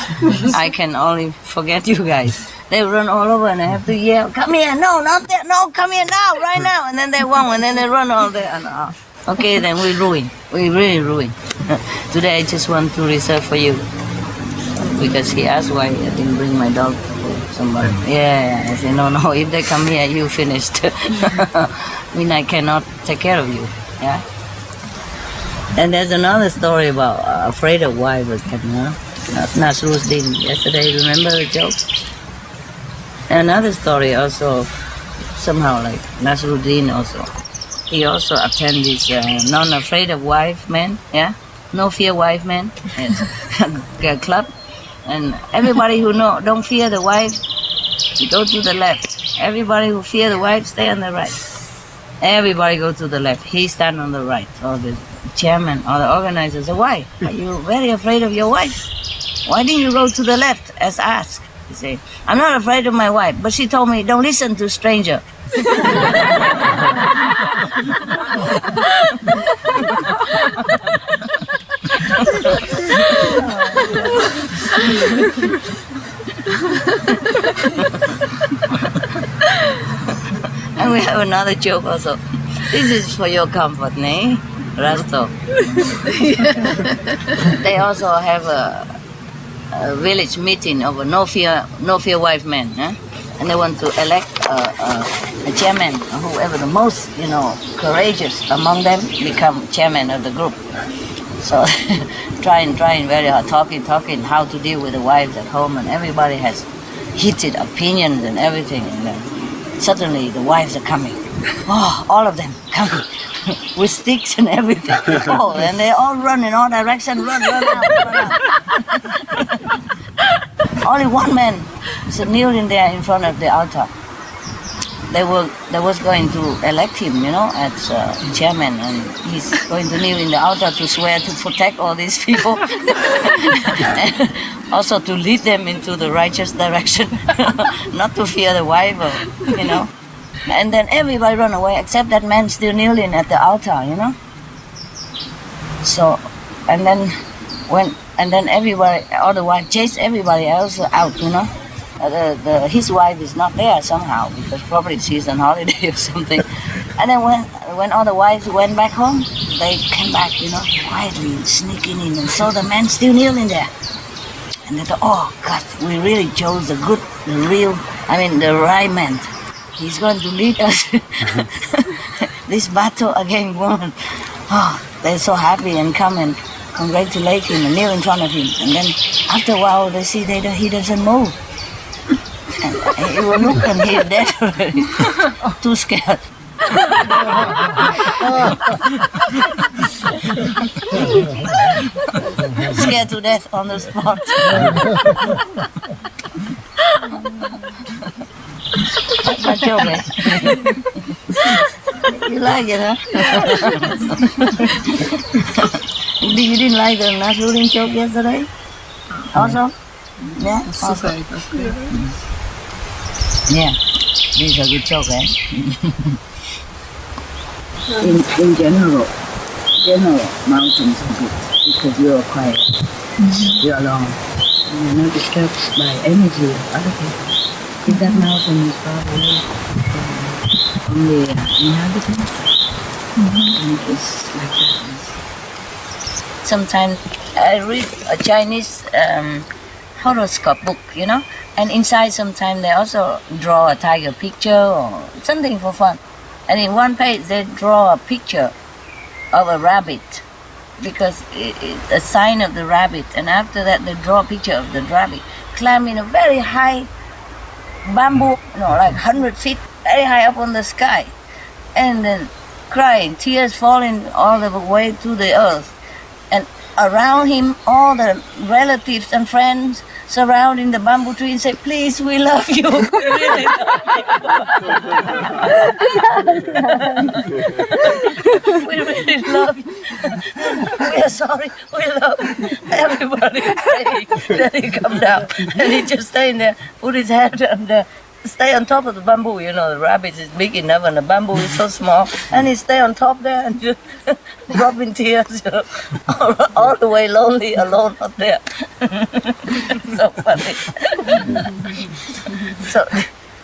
I can only forget you guys. They run all over and I have to yell, come here, no, not there, no, come here now, right now. And then they won't, and then they run all there. And, okay, then we really ruin. Today I just want to reserve for you. Because he asked why I didn't bring my dog for somebody. Yeah, I said, no, if they come here, you finished. I mean, I cannot take care of you, yeah? And there's another story about afraid of wives, you know? Nasruddin, yesterday, remember the joke? Another story also, somehow like Nasruddin also. He also attended this non-afraid of wife men, yeah? No fear wife men, yes. A club. And everybody who don't fear the wife, go to the left. Everybody who fear the wife, stay on the right. Everybody go to the left. He stand on the right. Or the chairman or the organizer said, why? Are you very afraid of your wife? Why didn't you go to the left as asked? He said, I'm not afraid of my wife, but she told me, don't listen to stranger. And we have another joke also. This is for your comfort, ne? Rasto. They also have a village meeting of a no fear wife men, huh? And they want to elect a chairman, or whoever the most, courageous among them become chairman of the group. So trying very hard, talking how to deal with the wives at home, and everybody has heated opinions and everything. And then suddenly the wives are coming. Oh, all of them coming with sticks and everything. Oh, and they all run in all directions, run out. Only one man is kneeling there in front of the altar. They was going to elect him, as chairman, and he's going to kneel in the altar to swear to protect all these people, and also to lead them into the righteous direction, not to fear the wife, And then everybody run away except that man still kneeling at the altar, So, and then everybody, all the wife chased everybody else out, his wife is not there somehow because probably she's on holiday or something. And then when all the wives went back home, they came back, quietly sneaking in and saw the man still kneeling there. And they thought, oh God, we really chose the right man. He's going to lead us this battle against women. Oh, they're so happy and come and congratulate him and kneel in front of him. And then after a while, they see he doesn't move. And he will look and he's dead already. Too scared. Scared to death on the spot. That's my joke, eh? You like it, huh? You didn't like the Nasruddin joke yesterday? Also? Yeah? Also. Yeah. These are good joke, eh? in general, mountains are good because you're quiet. You're alone. You're not disturbed by energy of other people. If that mountain is far away from the inhabitants, and it's like that. Sometimes I read a Chinese horoscope book, and inside sometimes they also draw a tiger picture or something for fun. And in one page they draw a picture of a rabbit because it's a sign of the rabbit. And after that they draw a picture of the rabbit climbing a very high bamboo, like 100 feet, very high up on the sky. And then crying, tears falling all the way to the earth. And around him, all the relatives and friends surrounding the bamboo tree and say, please, we love you. We really love you. We are sorry, we love you. Everybody praying that he come down. And he just staying there, put his head and stay on top of the bamboo. The rabbit is big enough and the bamboo is so small. And he stay on top there and just dropping tears, all the way lonely, alone up there. So funny. So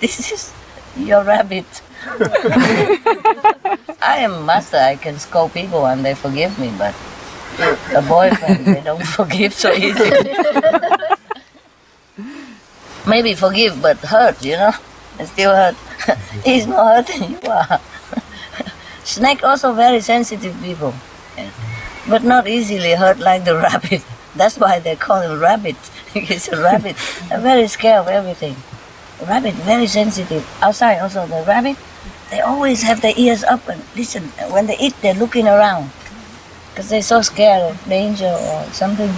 this is your rabbit. I am master. I can scold people and they forgive me, but a boyfriend, they don't forgive so easily. Maybe forgive, but hurt, It still hurt. He's not hurting, you are. Snake also very sensitive people, but not easily hurt like the rabbit. That's why they call him rabbit. He's a rabbit. They're very scared of everything. Rabbit, very sensitive. Outside also, the rabbit, they always have their ears up and listen. When they eat, they're looking around because they're so scared of danger or something,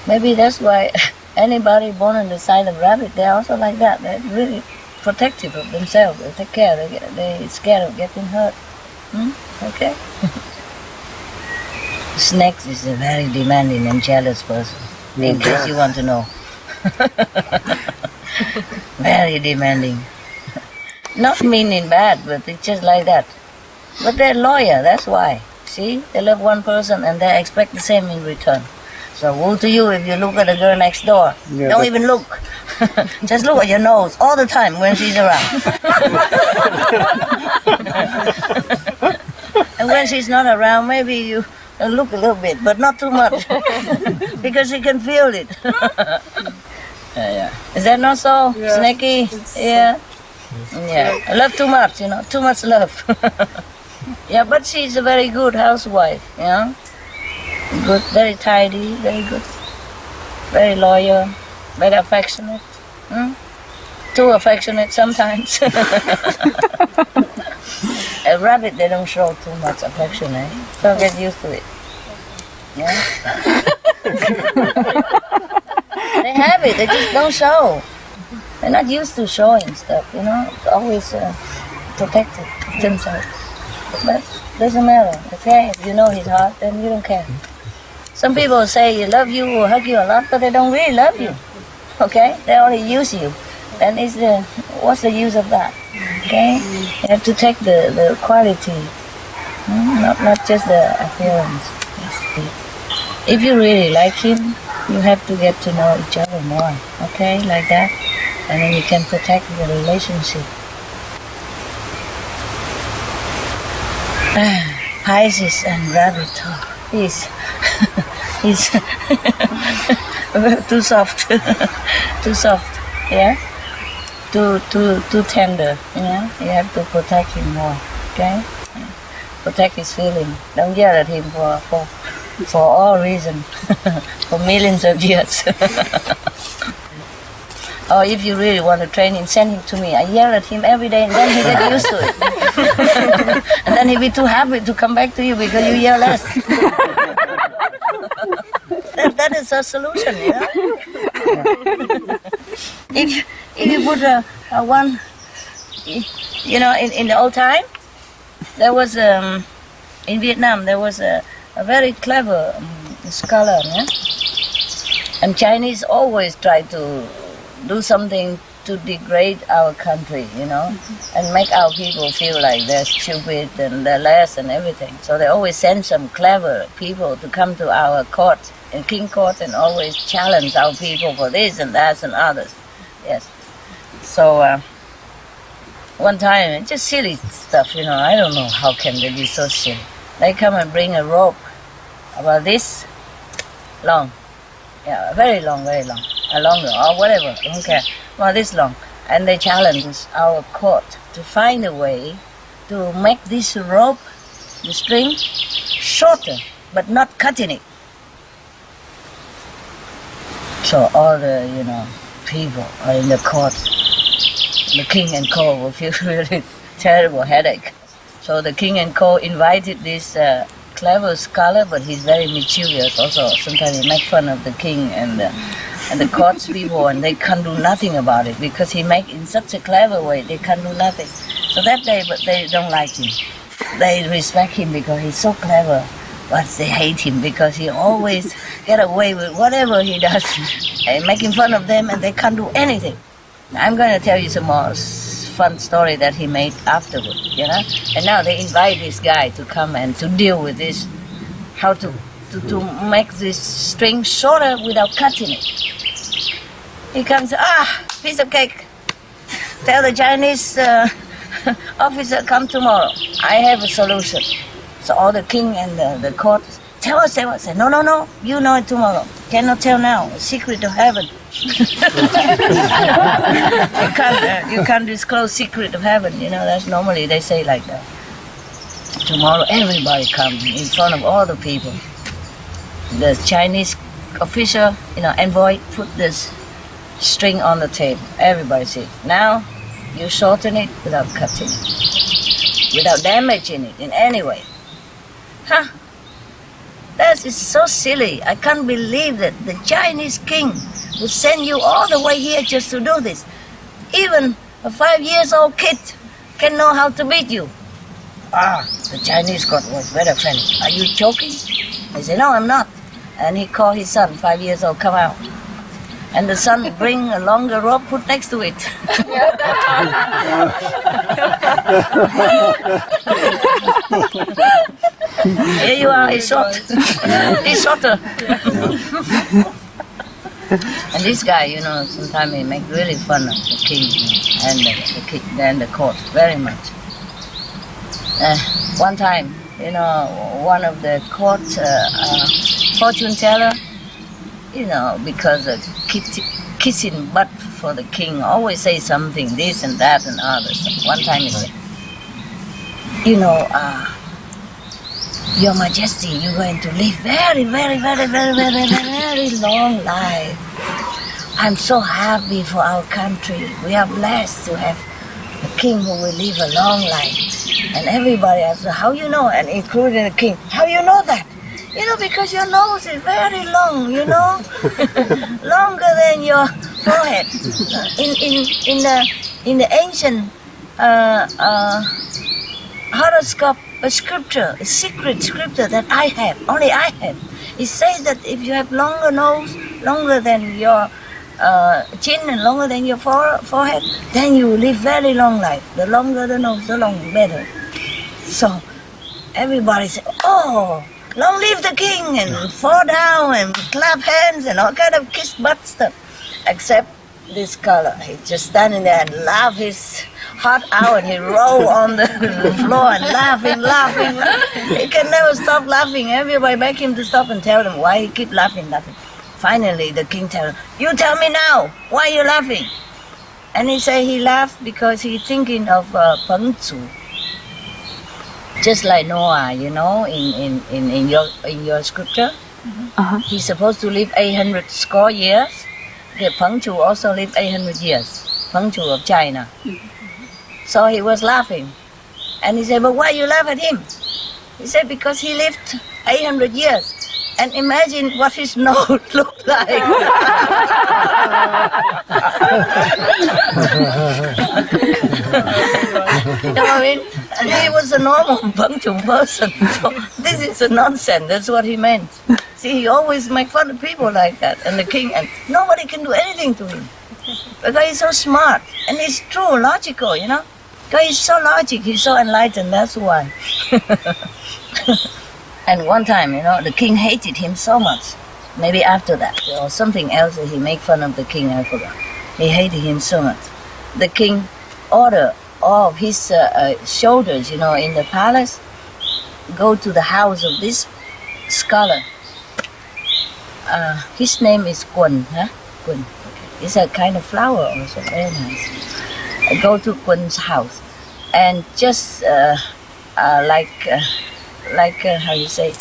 Maybe that's why anybody born on the side of rabbit, they're also like that. They're really protective of themselves. They take care. They're scared of getting hurt. Okay. Snakes is a very demanding and jealous person. In case you want to know. Very demanding. Not meaning bad, but it's just like that. But they're loyal, that's why. See, they love one person and they expect the same in return. So woe to you if you look at the girl next door.
Yeah,
Don't even look. Just look at your nose all the time when she's around. And when she's not around, maybe you look a little bit, but not too much. Because you can feel it. Yeah. Is that not so, Snaky? Yeah. Yeah. I love too much, too much love. Yeah, but she's a very good housewife, Good, very tidy, very good. Very loyal, very affectionate. Too affectionate sometimes. A rabbit, they don't show too much affection, So get used to it. Yeah. They have it, they just don't show. They're not used to showing stuff, Always protected themselves. But doesn't matter, okay? If you know his heart, then you don't care. Some people say they love you or hug you a lot, but they don't really love you. Okay? They only use you. And what's the use of that? Okay? You have to take the quality, not just the appearance. If you really like him, You have to get to know each other more, okay, like that, and then you can protect the relationship. Pisces and Rabbit, he's too soft, too soft, yeah, too tender, you know. You have to protect him more, okay? Protect his feeling. Don't yell at him for all reasons, for millions of years. Or if you really want to train him, send him to me. I yell at him every day, and then he get used to it. And then he'll be too happy to come back to you because you yell less. That is a solution, you know. If you put one, you know, in the old time, there was in Vietnam there was a very clever scholar, yeah? And Chinese always try to do something to degrade our country, you know, and make our people feel like they're stupid and they're less and everything. So they always send some clever people to come to our court, in King Court, and always challenge our people for this and that and others. Yes. So one time, just silly stuff, you know, I don't know how can they be so silly. They come and bring a rope about this long. Yeah, very long, longer, or whatever, I don't care. Well, this long. And they challenge our court to find a way to make this rope, the string, shorter, but not cutting it. So all the, you know, people are in the court. The king and co will feel really terrible headache. So the king and co invited this clever scholar, but he's very mischievous also. Sometimes he makes fun of the king and the court's people, and they can't do nothing about it because he make in such a clever way, they can't do nothing. So that day, but they don't like him. They respect him because he's so clever, but they hate him because he always get away with whatever he does, and making fun of them, and they can't do anything. I'm going to tell you some more fun story that he made afterward, you know. And now they invite this guy to come and to deal with this, how to make this string shorter without cutting it. He comes, piece of cake. Tell the Chinese officer come tomorrow. I have a solution. So all the king and the court, tell us. Say, no, you know it tomorrow. Cannot tell now, a secret of heaven. You can't disclose secret of heaven, you know, that's normally they say like that. Tomorrow everybody comes in front of all the people. The Chinese official, you know, envoy, put this string on the table. Everybody see. Now you shorten it without cutting it, without damaging it in any way. That is so silly. I can't believe that the Chinese king would send you all the way here just to do this. Even a 5-year-old kid can know how to beat you. The Chinese court was very friendly. Are you joking? I said, no, I'm not. And he called his son, 5 years old, come out. And the son bring a longer rope, put next to it. Here you are, he's short. He's shorter. And this guy, you know, sometimes he make really fun of the king and the court, very much. One time, you know, one of the court fortune teller, you know, because of kissing butt for the king, always say something, this and that and others. One time he said, you know, Your Majesty, you're going to live very, very, very, very, very, very long life. I'm so happy for our country. We are blessed to have a king who will live a long life. And everybody asked, how you know? And including the king, how you know that? You know, because your nose is very long, you know, longer than your forehead. In the ancient horoscope, a scripture, a secret scripture that I have, only I have. It says that if you have longer nose, longer than your chin and longer than your forehead, then you will live very long life. The longer the nose, the better. So everybody said, oh, long live the king, and fall down and clap hands and all kind of kiss butt stuff. Except this scholar, he just standing there and laugh his heart out. He roll on the floor and laughing. He can never stop laughing. Everybody beg him to stop and tell him why he keep laughing. Finally, the king tell him, "You tell me now, why you laughing?" And he say he laughed because he thinking of Peng Zu. Just like Noah, you know, in your scripture, he's supposed to live 800 score years. The Peng Zu also lived 800 years. Peng Zu of China. So he was laughing, and he said, "But why you laugh at him?" He said, "Because he lived 800 years, and imagine what his nose looked like." You know what I mean? And he was a normal Peng Zu person. So this is a nonsense. That's what he meant. See, he always make fun of people like that. And the king, and nobody can do anything to him. Because he's so smart. And it's true, logical, you know. Because he's so logical, he's so enlightened, that's why. And one time, you know, the king hated him so much. Maybe after that, or something else that he made fun of the king, I forgot. He hated him so much. The king ordered all of his soldiers, you know, in the palace, go to the house of this scholar. His name is Kun, Kun. It's a kind of flower also, very nice. Go to Kun's house, and just like how you say,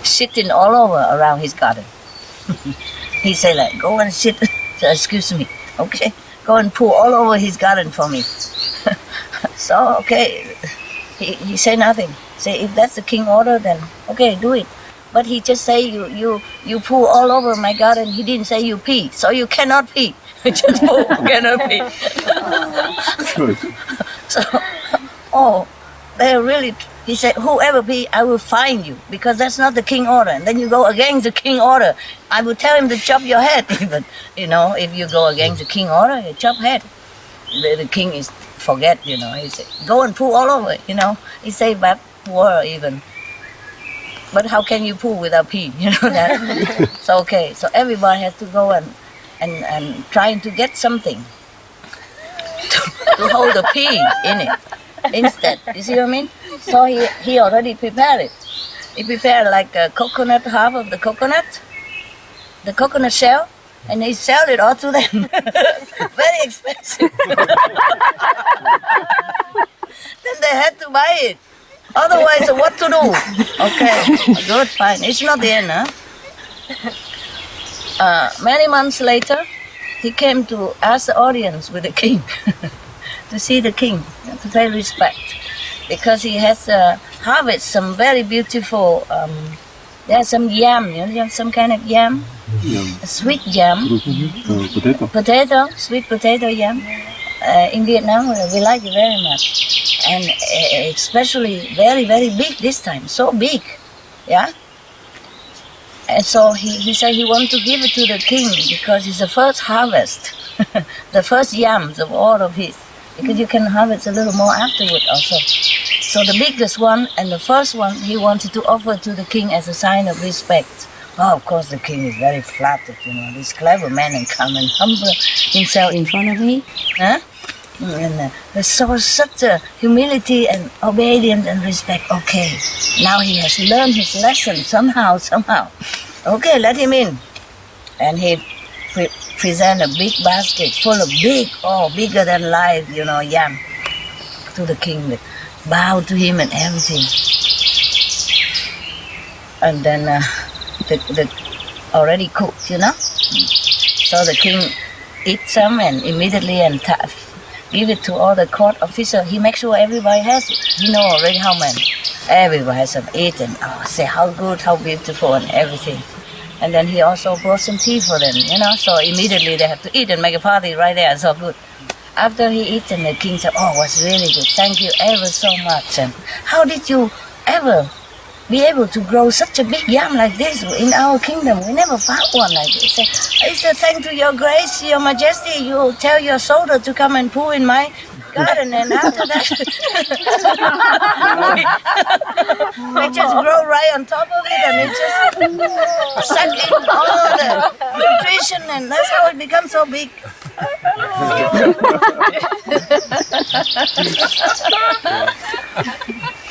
shitting all over around his garden. He said like, "Go and shit." So, excuse me, okay? Go and poo all over his garden for me. So okay, he said nothing. Say, if that's the king order, then okay, do it. But he just say you poo all over my garden. He didn't say you pee, so you cannot pee. Just poo, cannot pee. So, they really. He said, "Whoever pee, I will fine you, because that's not the king order. And then you go against the king order, I will tell him to chop your head." Even, you know, if you go against the king order, you chop head. The king is forget, you know. He said, "Go and poo all over," you know. He say bad word even. But how can you poo without pee? You know that. So okay, so everybody has to go and trying to get something to hold the pee in it instead. You see what I mean? So he already prepared it. He prepared like a coconut, half of the coconut shell, and he sell it all to them. Very expensive. Then they had to buy it. Otherwise, what to do? Okay, good, fine. It's not the end, huh? Many months later, he came to ask the audience with the king, to see the king, to pay respect, because he has harvested some very beautiful. There's some yam, you know, some kind of yam, a sweet yam, potato, sweet potato yam. In Vietnam, we like it very much, and especially very, very big this time, so big, yeah. And so he said he wanted to give it to the king because it's the first harvest, the first yams of all of his, because you can harvest a little more afterward also. So the biggest one and the first one he wanted to offer to the king as a sign of respect. Oh, of course the king is very flattered, you know, this clever man, and come and humble himself in front of me, huh? And so such a humility and obedience and respect. Okay, now he has learned his lesson somehow. Okay, let him in. And he present a big basket full of bigger than life, you know, yam to the king. Bow to him and everything. And then the already cooked, you know. So the king eat some and immediately give it to all the court officers. He makes sure everybody has it. He know already how many. Everybody has some eaten. Oh, say how good, how beautiful, and everything. And then he also brought some tea for them, you know. So immediately they have to eat and make a party right there. So good. After he eaten, the king said, "Oh, it was really good. Thank you ever so much. And how did you ever be able to grow such a big yam like this in our kingdom? We never found one like this." He said, "Thank to your grace, your majesty, you tell your soldier to come and poo in my garden, and after that, we just grow right on top of it, and it just suck in all the nutrition, and that's how it becomes so big.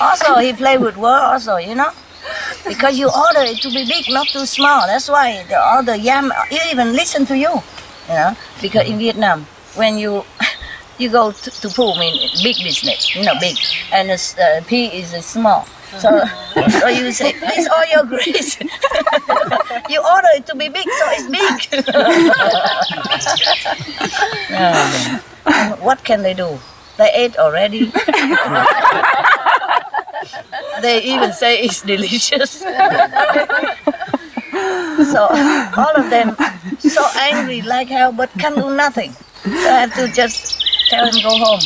Also, he played with word also, you know, because you order it to be big, not too small. That's why all the yam even listen to you, you know, because in Vietnam, when you go to pool, mean big business, you know, big, and the P is small. So you say, please, all your grace. You order it to be big, so it's big. And what can they do? They ate already. They even say it's delicious. So all of them so angry like hell, but can do nothing. So I have to just tell him go home.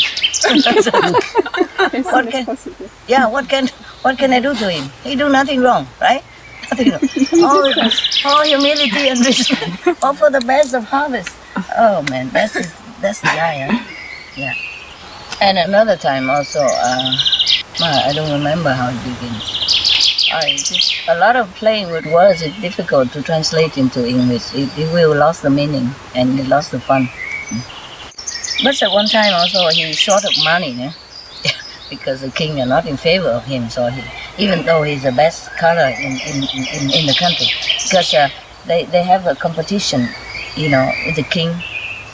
What can I do to him? He do nothing wrong, right? Nothing wrong. All humility and respect. All for the best of harvest. Oh man, that's the guy, huh? Yeah. And another time also, I don't remember how it begins. A lot of playing with words is difficult to translate into English. It will lose the meaning and it lost the fun. But at one time also he's short of money, yeah? Because the king are not in favor of him. So even though he's the best color in the country, because they have a competition, you know, with the king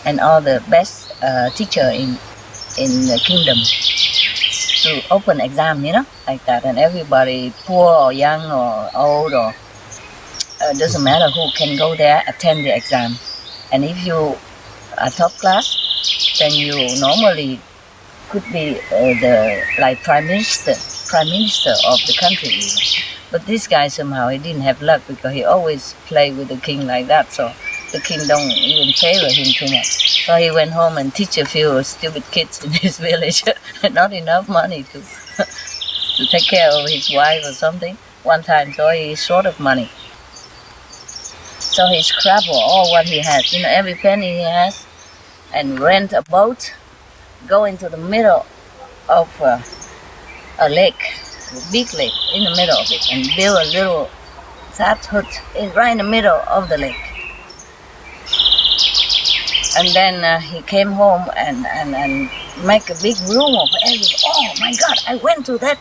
and all the best teacher in the kingdom to open exam, you know, like that, and everybody, poor or young or old or doesn't matter who can go there, attend the exam. And if you are top class, then you normally could be the prime minister of the country even. But this guy somehow he didn't have luck because he always played with the king like that, so the king don't even favor him too much. So he went home and teach a few stupid kids in his village. Not enough money to take care of his wife or something one time, so he's short of money. So he scrabble all what he has, you know, every penny he has, and rent a boat, go into the middle of a lake, a big lake in the middle of it, and build a little thatch hut right in the middle of the lake. And then he came home and make a big room of everything. Oh my God, I went to that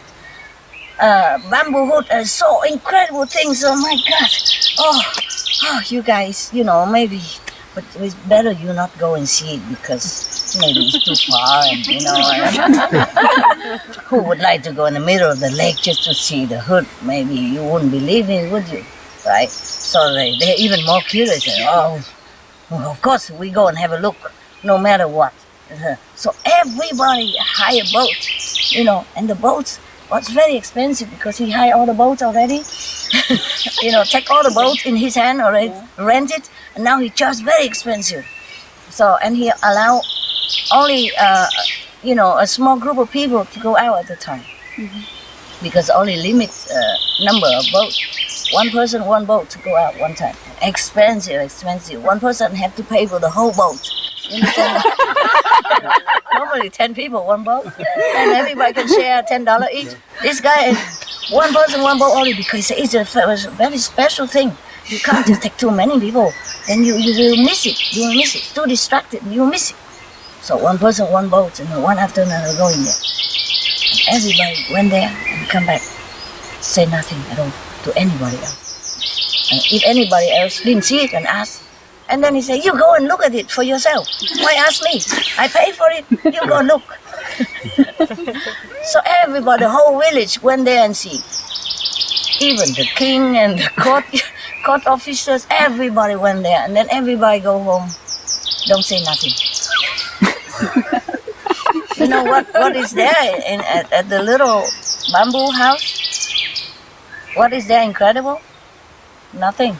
bamboo hut and saw incredible things. Oh my God. Oh, you guys, you know, maybe, but it's better you not go and see it because maybe it's too far and, you know, who would like to go in the middle of the lake just to see the hut? Maybe you wouldn't believe it, would you? Right? So they're even more curious. Well, of course, we go and have a look, no matter what. So everybody hire a boat, you know, and the boats was very expensive because he hired all the boats already. You know, take all the boats in his hand already, rent it, and now he charged very expensive. So, and he allow only, you know, a small group of people to go out at a time. Because only limit number of boats. One person, one boat to go out one time. Expensive. One person have to pay for the whole boat. You understand? Normally 10 people, one boat. And everybody can share $10 each. This guy, one person, one boat only because it's a very special thing. You can't just take too many people. Then you will miss it. You will miss it. Too distracted, you will miss it. So one person, one boat, and one after another going there. Everybody went there and come back. Say nothing at all to anybody else. And if anybody else didn't see it and asked, and then he said, you go and look at it for yourself. Why ask me? I pay for it, you go look. So everybody, the whole village went there and see. Even the king and the court officers, everybody went there. And then everybody go home, don't say nothing. You know what is there at the little bamboo house? What is there incredible? Nothing.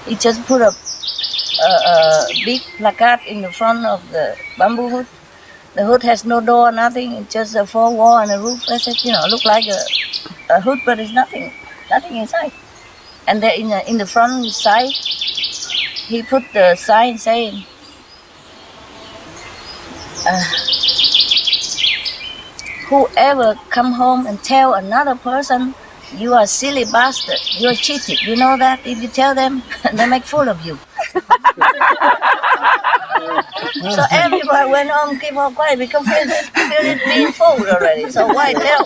He just put a big placard in the front of the bamboo hut. The hut has no door, nothing. It's just a four wall and a roof. I said, you know, look like a hut, but it's nothing inside. And there in the front side, he put the sign saying, whoever come home and tell another person, you are silly bastard, you are cheated. You know that? If you tell them, they make fool of you. So everybody went home, keep on quiet because feel being fooled already. So why tell?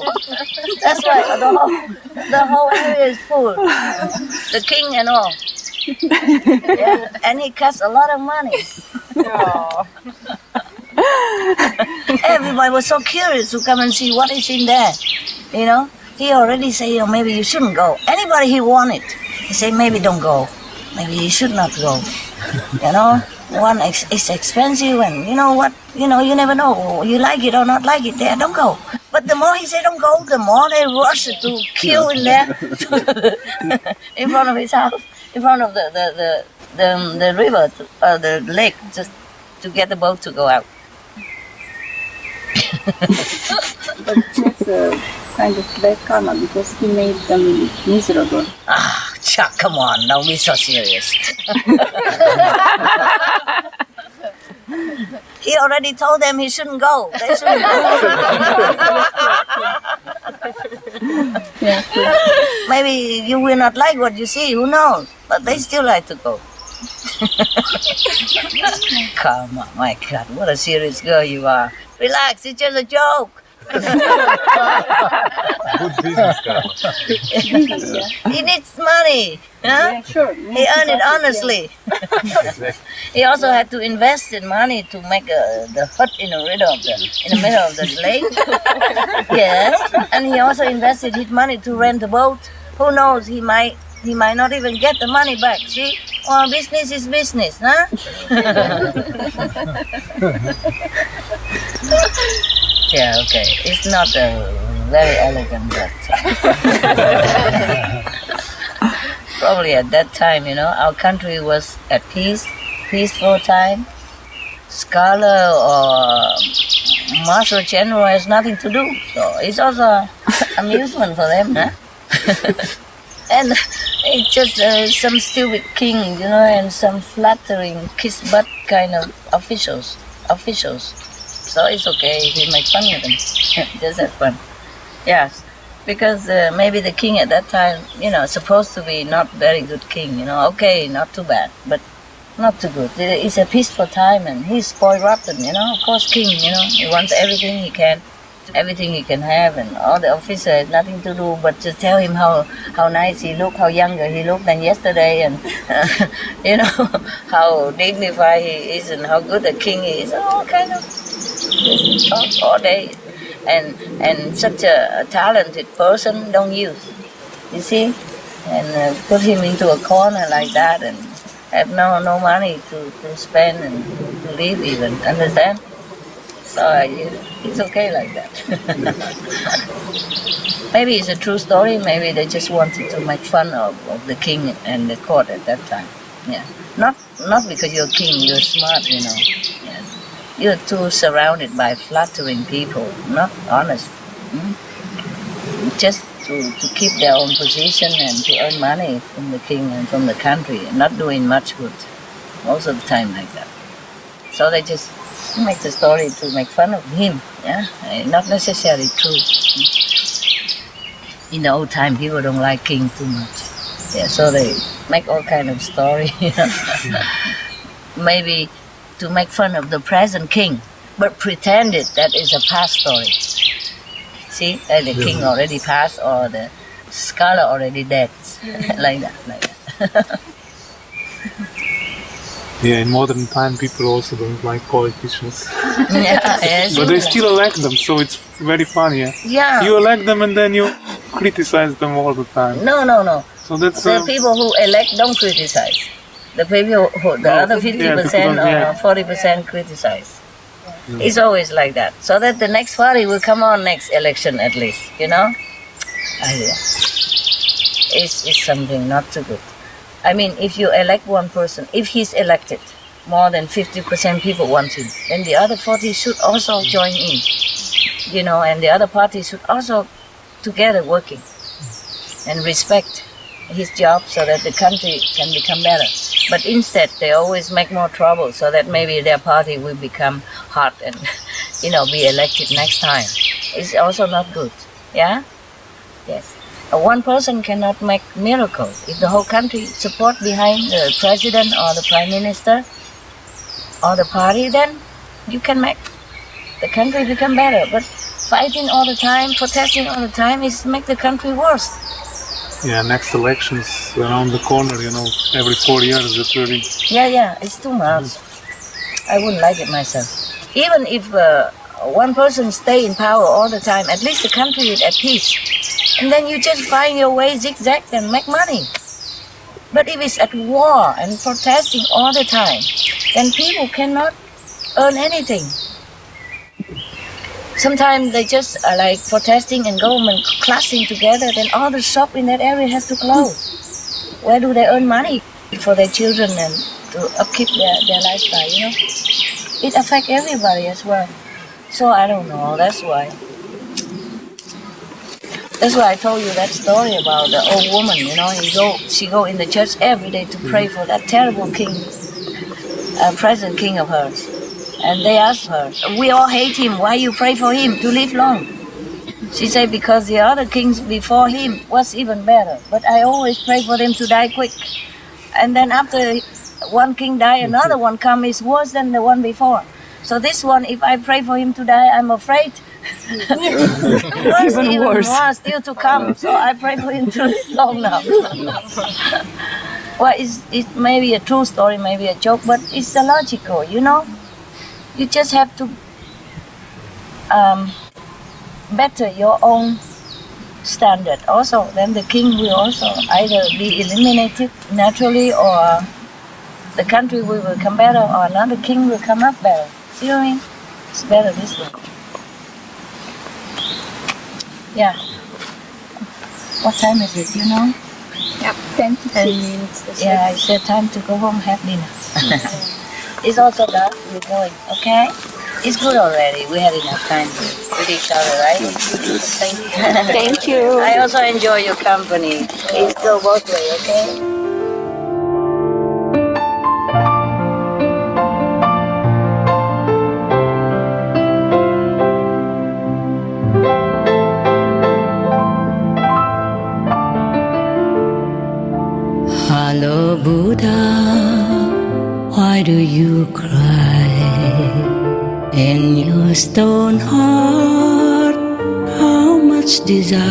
That's why the whole area is full. The king and all. Yeah, and he costs a lot of money. Everybody was so curious to come and see what is in there. You know, he already said, oh, maybe you shouldn't go. Anybody he wanted, he said, maybe don't go. Maybe you should not go. You know, one is expensive, and you know what? You know, you never know. You like it or not like it. There, don't go. But the more he said don't go, the more they rush to queue in there in front of his house, in front of the river, the lake, just to get the boat to go out.
But that's a kind of bad karma because he made them miserable.
Ah, Chuck, come on, don't be so serious. He already told them he shouldn't go. They shouldn't go. Maybe you will not like what you see, who knows? But they still like to go. Come on, my God, what a serious girl you are. Relax, it's just a joke.
Good business, Carla.
He needs money. Huh?
Yeah, sure.
He earned it honestly. He also had to invest in money to make the hut in the middle of the lake. Yes, and he also invested his money to rent a boat. Who knows? He might not even get the money back. See? Well, business is business, huh? Yeah, okay. It's not very elegant, but probably at that time, you know, our country was at peaceful time. Scholar or marshal general has nothing to do, so it's also amusement for them, huh? And it's just some stupid king, you know, and some flattering kiss butt kind of officials. So it's okay if you make fun of them. Just have fun. Yes, because maybe the king at that time, you know, supposed to be not very good king, you know. Okay, not too bad, but not too good. It's a peaceful time, and he's spoiled rotten, you know. Of course, king, you know, he wants everything he can have, and all the officers had nothing to do but to tell him how nice he looked, how younger he looked than yesterday, and you know, how dignified he is and how good a king he is. All kind of just talk all day, and such a talented person don't use, you see, and put him into a corner like that and have no money to spend and to live even, understand? So it's okay like that. Maybe it's a true story. Maybe they just wanted to make fun of the king and the court at that time. Yeah, not because you're king, you're smart, you know. Yeah. You're too surrounded by flattering people, not honest. Just to keep their own position and to earn money from the king and from the country, and not doing much good most of the time like that. So they just make the story to make fun of him, yeah, not necessarily true. In the old time, people don't like king too much, yeah, so they make all kind of story, you know. Maybe to make fun of the present king, but pretended that is a past story. See, that the king already passed or the scholar already dead, like that.
Yeah, in modern time, people also don't like politicians.
Yeah,
but they still elect them, so it's very funny.
Yeah.
You elect them and then you criticize them all the time.
No.
So that's
the people who elect don't criticize. The people who, the other 50% or 40% criticize. Yeah. It's always like that. So that the next party will come on next election at least, you know? It's something not too good. I mean, if you elect one person, if he's elected, more than 50% people want him, then the other 40 should also join in, you know, and the other party should also together working and respect his job so that the country can become better. But instead, they always make more trouble so that maybe their party will become hot and, you know, be elected next time. is also not good. Yeah? Yes. One person cannot make miracle. If the whole country support behind the president or the prime minister or the party, then you can make the country become better. But fighting all the time, protesting all the time is make the country worse.
Yeah, next elections around the corner, every 4 years, that's really...
Yeah, it's too much. I wouldn't like it myself. Even if one person stay in power all the time, at least the country is at peace. And then you just find your way zigzag and make money. But if it's at war and protesting all the time, then people cannot earn anything. Sometimes they just are like protesting and government clashing together, then all the shop in that area has to close. Where do they earn money for their children and to upkeep their lifestyle, It affects everybody as well. So I don't know, that's why. That's why I told you that story about the old woman, she go in the church every day to pray for that terrible king, present king of hers. And they asked her, we all hate him, why you pray for him to live long? She said, because the other kings before him was even better, but I always pray for them to die quick. And then after one king die, another one come is worse than the one before. So this one, if I pray for him to die, I'm afraid even worse still to come. So I pray for him to live long now. Well, it may be a true story, maybe a joke, but it's illogical, You just have to better your own standard. Also, then the king will also either be eliminated naturally, or the country will become better, or another king will come up better. See what I mean? It's better this way. Yeah. What time is it,
Yep, 10 to 10 minutes.
Yeah, it's time to go home, have dinner. It's also dark, we're going, okay? It's good already. We had enough time with each other, right? Thank you.
Thank you.
I also enjoy your company. It's go both ways, okay?
Hello, Buddha, why do you cry? In your stone heart, how much desire?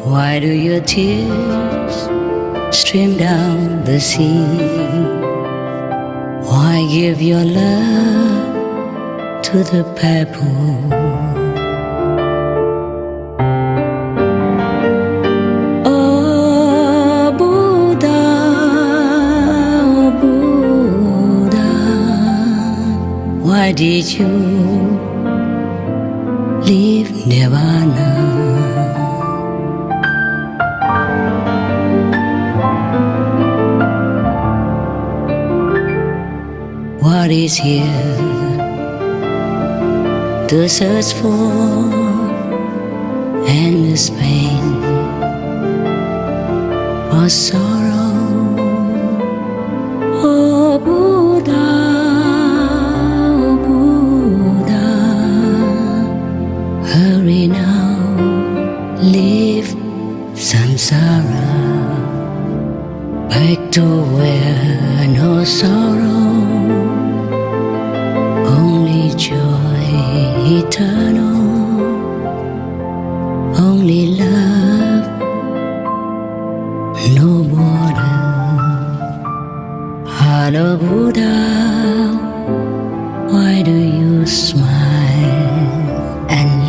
Why do your tears stream down the sea? Why give your love to the pebble? Why did you leave Nirvana? What is here to search for endless pain or sorrow? Oh Buddha, hurry now, leave samsara, back to where no sorrow, only joy eternal, only love, no border. Hello Buddha, why do you smile?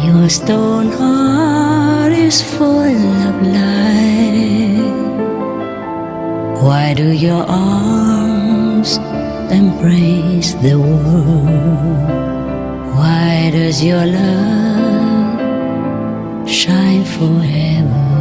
Your stone heart is full of light. Why do your arms embrace the world? Why does your love shine forever?